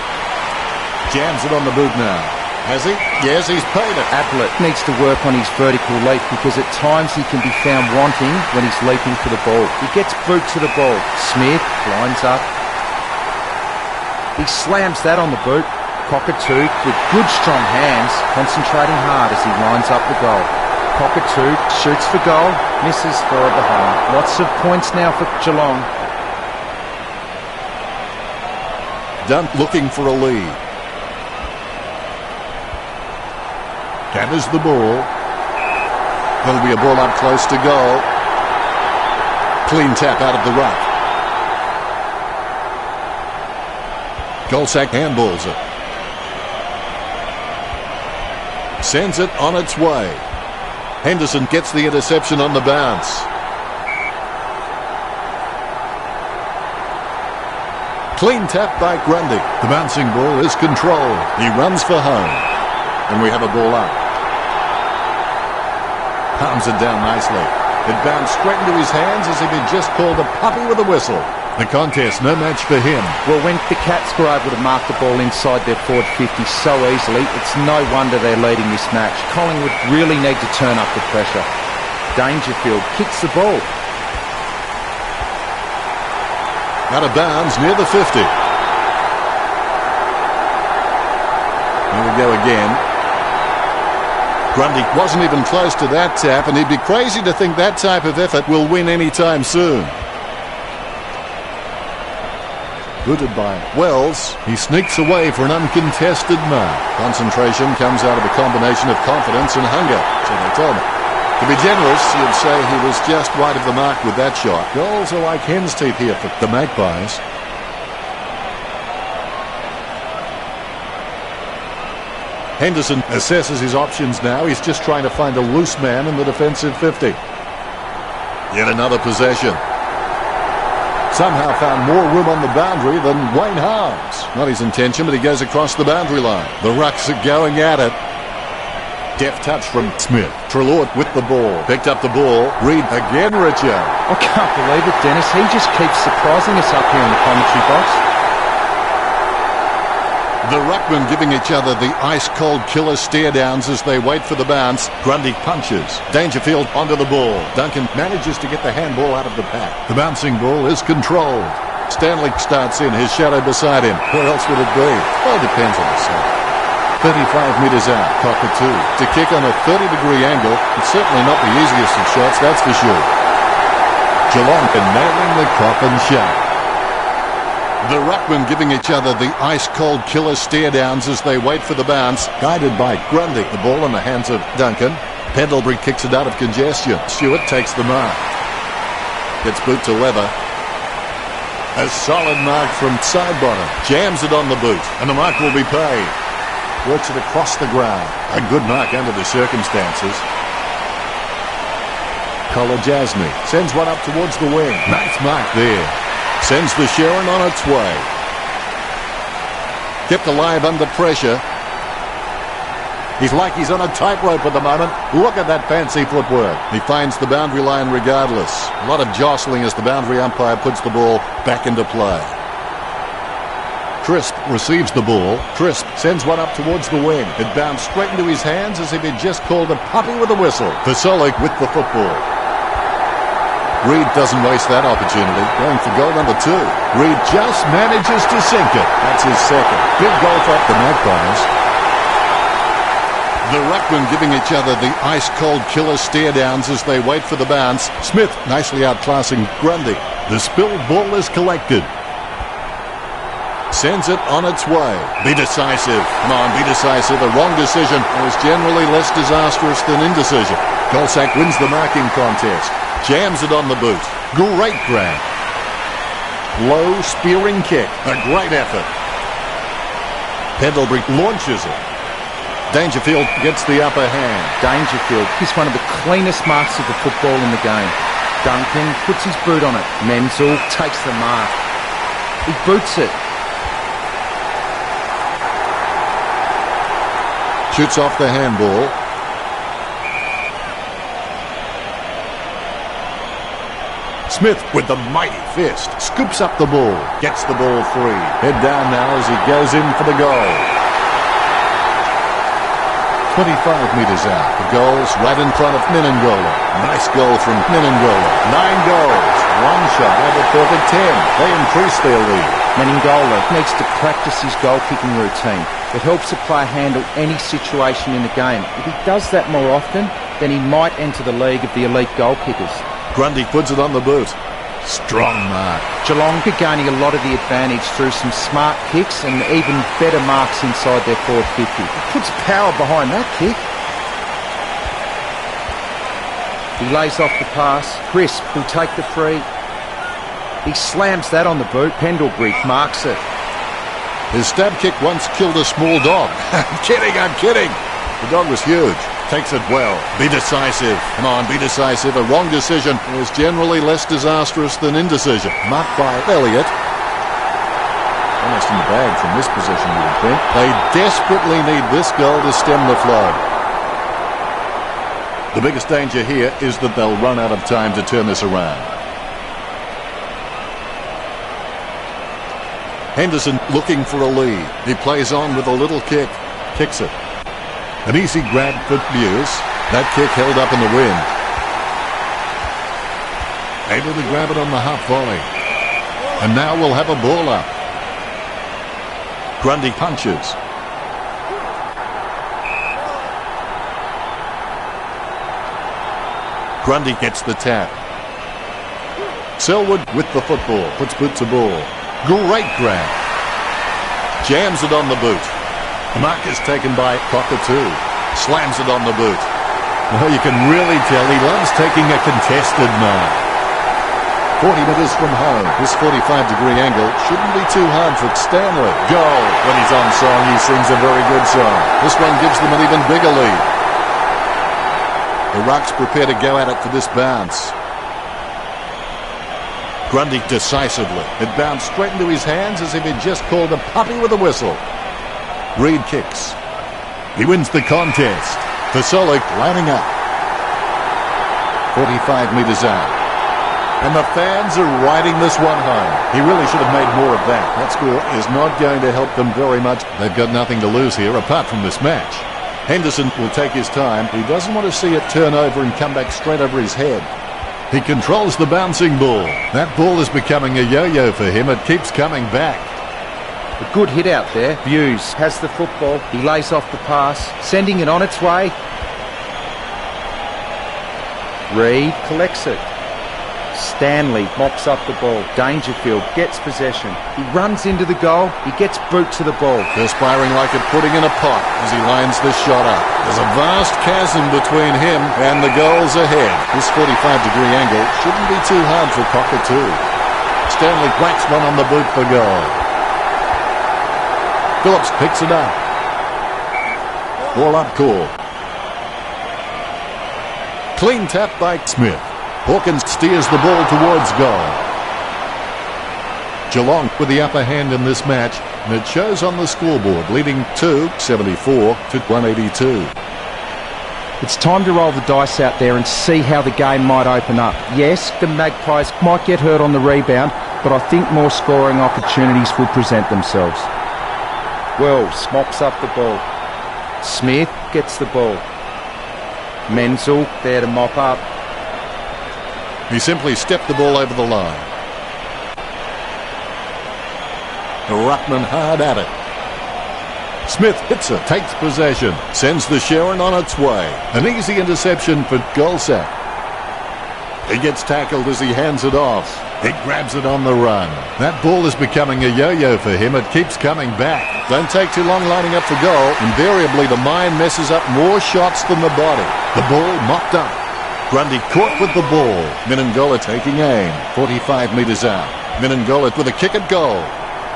Jams it on the boot now. Has he? Yes, he's paid it. Ablett needs to work on his vertical leap because at times he can be found wanting when he's leaping for the ball. He gets boot to the ball. Smith lines up. He slams that on the boot. Cockatoo with good strong hands, concentrating hard as he lines up the goal. Cockatoo shoots for goal, misses far behind. Lots of points now for Geelong. Dunt looking for a lead. Gathers the ball. There'll be a ball up close to goal. Clean tap out of the ruck. Golsack handballs it. Sends it on its way. Henderson gets the interception on the bounce. Clean tap by Grundy. The bouncing ball is controlled. He runs for home. And we have a ball up. Palms it down nicely. It bounced straight into his hands as if he'd just called a puppy with a whistle. The contest, no match for him. Well, when the Cats were able to mark the ball inside their forward 50 so easily, it's no wonder they're leading this match. Collingwood really need to turn up the pressure. Dangerfield kicks the ball. Out of bounds near the 50. Here we go again. Grundy wasn't even close to that tap, and he'd be crazy to think that type of effort will win any time soon. Booted by Wells. He sneaks away for an uncontested mark. Concentration comes out of a combination of confidence and hunger, so they tell me. To be generous, you'd say he was just wide of the mark with that shot. Goals are like hen's teeth here for the Magpies. Henderson assesses his options now. He's just trying to find a loose man in the defensive 50. Yet another possession. Somehow found more room on the boundary than Wayne Harms. Not his intention, but he goes across the boundary line. The Rucks are going at it. Deft touch from Smith. Treloar with the ball. Picked up the ball. Reed again, Richard. I can't believe it, Dennis. He just keeps surprising us up here in the commentary box. The ruckmen giving each other the ice-cold killer stare-downs as they wait for the bounce. Grundy punches. Dangerfield onto the ball. Duncan manages to get the handball out of the pack. The bouncing ball is controlled. Stanley starts in, his shadow beside him. Where else would it be? Well, it depends on the side. 35 metres out, Cockatoo. To kick on a 30-degree angle, it's certainly not the easiest of shots, that's for sure. Geelong nailing the coffin shut. The ruckmen giving each other the ice-cold killer stare-downs as they wait for the bounce. Guided by Grundy. The ball in the hands of Duncan. Pendlebury kicks it out of congestion. Stewart takes the mark. Gets boot to leather. A solid mark from side bottom. Jams it on the boot. And the mark will be paid. Works it across the ground. A good mark under the circumstances. Kolajasny sends one up towards the wing. Nice mark there. Sends the Sharon on its way. Kept alive under pressure. He's like he's on a tightrope at the moment. Look at that fancy footwork. He finds the boundary line regardless. A lot of jostling as the boundary umpire puts the ball back into play. Crisp receives the ball. Crisp sends one up towards the wing. It bounced straight into his hands as if he'd just called a puppy with a whistle. Vasolic with the football. Reed doesn't waste that opportunity, going for goal number 2. Reed just manages to sink it. That's his second. Big goal for the Magpies. The ruckmen giving each other the ice-cold killer stare-downs as they wait for the bounce. Smith nicely outclassing Grundy. The spilled ball is collected. Sends it on its way. Be decisive. Come on, be decisive. A wrong decision is generally less disastrous than indecision. Golsack wins the marking contest. Jams it on the boot. Great grab. Low spearing kick. A great effort. Pendlebury launches it. Dangerfield gets the upper hand. Dangerfield is one of the cleanest marks of the football in the game. Duncan puts his boot on it. Menzel takes the mark. He boots it. Shoots off the handball. Smith with the mighty fist. Scoops up the ball. Gets the ball free. Head down now as he goes in for the goal. 25 metres out. The goal's right in front of Minangola. Nice goal from Minangola. 9 goals. One shot of a perfect 10. They increase their lead. Minangola needs to practice his goal-kicking routine. It helps a player handle any situation in the game. If he does that more often, then he might enter the league of the elite goal kickers. Grundy puts it on the boot. Strong mark. Geelong are gaining a lot of the advantage through some smart kicks and even better marks inside their 450. It puts power behind that kick. He lays off the pass. Crisp will take the free. He slams that on the boot. Pendlebury marks it. His stab kick once killed a small dog. I'm kidding. The dog was huge. Takes it well. Be decisive. Come on, be decisive. A wrong decision is generally less disastrous than indecision. Marked by Elliott. Almost in the bag from this position, you would think. They desperately need this goal to stem the flow. The biggest danger here is that they'll run out of time to turn this around. Henderson looking for a lead. He plays on with a little kick. Kicks it. An easy grab for Muse. That kick held up in the wind. Able to grab it on the half volley. And now we'll have a ball up. Grundy punches. Grundy gets the tap. Selwood with the football. Puts boot to ball. Great grab. Jams it on the boot. The mark is taken by Cockatoo. Slams it on the boot. Well, you can really tell he loves taking a contested mark. 40 metres from home. This 45-degree angle shouldn't be too hard for Stanley. Goal. When he's on song, he sings a very good song. This one gives them an even bigger lead. The Rucks prepare to go at it for this bounce. Grundy decisively. It bounced straight into his hands as if he'd just called a puppy with a whistle. Reed kicks. He wins the contest. Vasolic lining up. 45 metres out. And the fans are riding this one home. He really should have made more of that. That score is not going to help them very much. They've got nothing to lose here apart from this match. Henderson will take his time. He doesn't want to see it turn over and come back straight over his head. He controls the bouncing ball. That ball is becoming a yo-yo for him. It keeps coming back. A good hit out there. Hughes has the football. He lays off the pass, sending it on its way. Reed collects it. Stanley mops up the ball. Dangerfield gets possession. He runs into the goal. He gets boot to the ball. Perspiring like a pudding in a pot as he lines this shot up. There's a vast chasm between him and the goals ahead. This 45-degree angle shouldn't be too hard for Cockatoo. Stanley whacks one on the boot for goal. Phillips picks it up. Ball up cool. Clean tap by Smith. Hawkins steers the ball towards goal. Geelong with the upper hand in this match, and it shows on the scoreboard, leading to 74 to 182. It's time to roll the dice out there and see how the game might open up. Yes, the Magpies might get hurt on the rebound, but I think more scoring opportunities will present themselves. Wells mops up the ball. Smith gets the ball. Menzel there to mop up. He simply stepped the ball over the line. Ruckman hard at it. Smith hits it, takes possession, sends the Sharon on its way. An easy interception for Goldsack. He gets tackled as he hands it off. He grabs it on the run. That ball is becoming a yo-yo for him. It keeps coming back. Don't take too long lining up for goal. Invariably, the mind messes up more shots than the body. The ball mopped up. Grundy caught with the ball. Minangola taking aim. 45 metres out. Minangola with a kick at goal.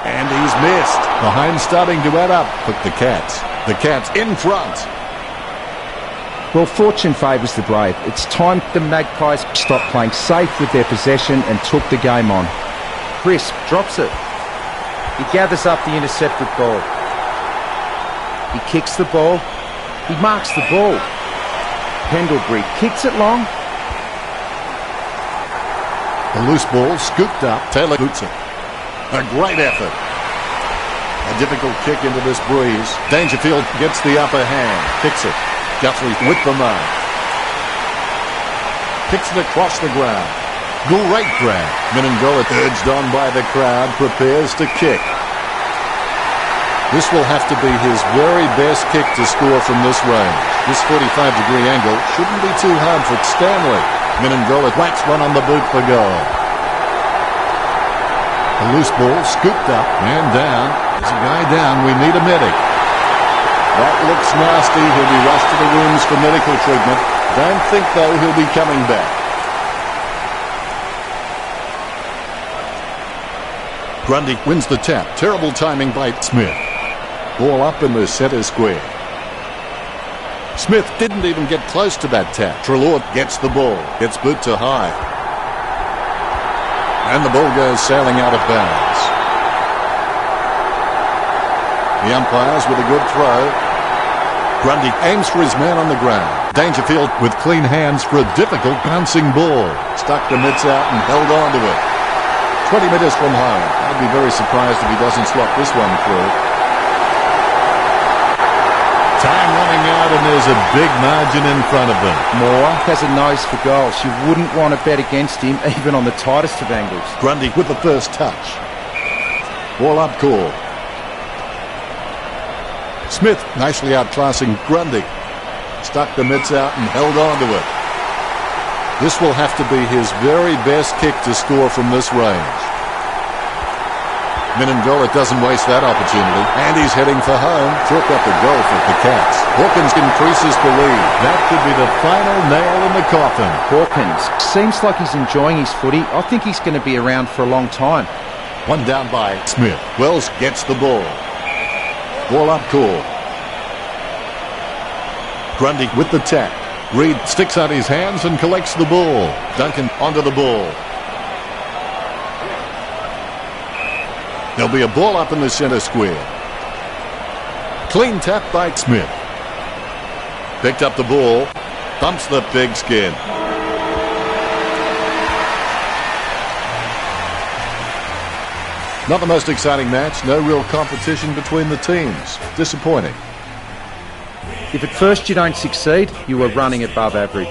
And he's missed. Behind starting to add up for the Cats. The Cats in front. Well, fortune favours the brave. It's time the Magpies stopped playing safe with their possession and took the game on. Crisp drops it. He gathers up the intercepted ball. He kicks the ball. He marks the ball. Pendlebury kicks it long. A loose ball scooped up. Taylor boots it. A great effort. A difficult kick into this breeze. Dangerfield gets the upper hand. Kicks it. Guthrie with the mark. Kicks it across the ground. Great grab. Minangola, urged on by the crowd, prepares to kick. This will have to be his very best kick to score from this range. This 45-degree angle shouldn't be too hard for Stanley. Minangola whacks one on the boot for goal. A loose ball scooped up and down. There's a guy down. We need a medic. That looks nasty. He'll be rushed to the rooms for medical treatment. Don't think, though, he'll be coming back. Grundy wins the tap. Terrible timing by Smith. Ball up in the centre square. Smith didn't even get close to that tap. Treloar gets the ball. Gets boot to high. And the ball goes sailing out of bounds. The umpires with a good throw. Grundy aims for his man on the ground. Dangerfield with clean hands for a difficult bouncing ball. Stuck the mitts out and held on to it. 20 metres from home. I'd be very surprised if he doesn't slot this one through. Time running out and there's a big margin in front of them. Moore has a nose for goals. You wouldn't want to bet against him even on the tightest of angles. Grundy with the first touch. Ball up cool. Smith nicely outclassing Grundy. Stuck the mitts out and held on to it. This will have to be his very best kick to score from this range. Minangola doesn't waste that opportunity. And he's heading for home. Chalk up the goal for the Cats. Hawkins increases the lead. That could be the final nail in the coffin. Hawkins seems like he's enjoying his footy. I think he's going to be around for a long time. One down by Smith. Wells gets the ball. Ball up cool. Grundy with the tap. Reed sticks out his hands and collects the ball. Duncan onto the ball. There'll be a ball up in the centre square. Clean tap by Smith. Picked up the ball. Thumps the pigskin. Not the most exciting match, no real competition between the teams. Disappointing. If at first you don't succeed, you are running above average.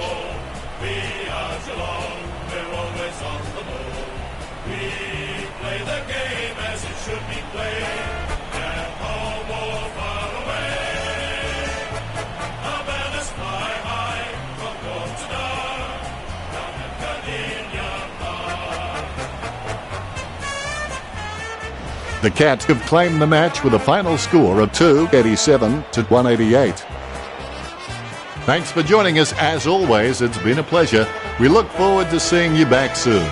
The Cats have claimed the match with a final score of 287 to 188. Thanks for joining us. As always, it's been a pleasure. We look forward to seeing you back soon.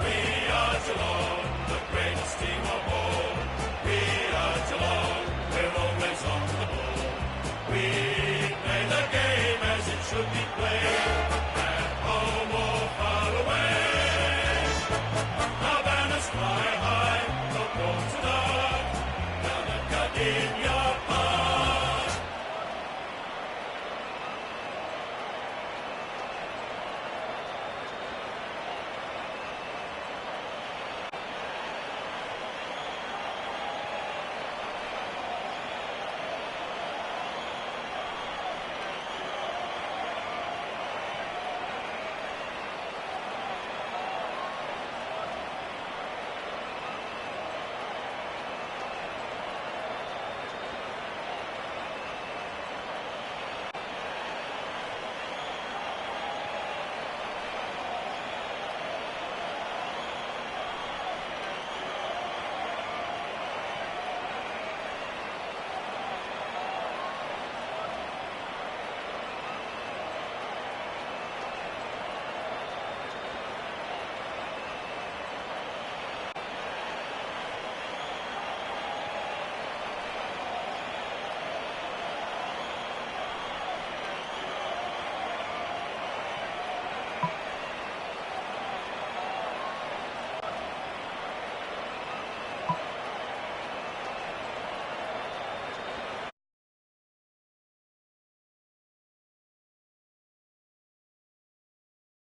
We are Geelong, the greatest team of all. We are Geelong, we're always on the ball. We play the game as it should be played, at home or far away. Our banners fly high, from dawn to dark, down at Gardenia.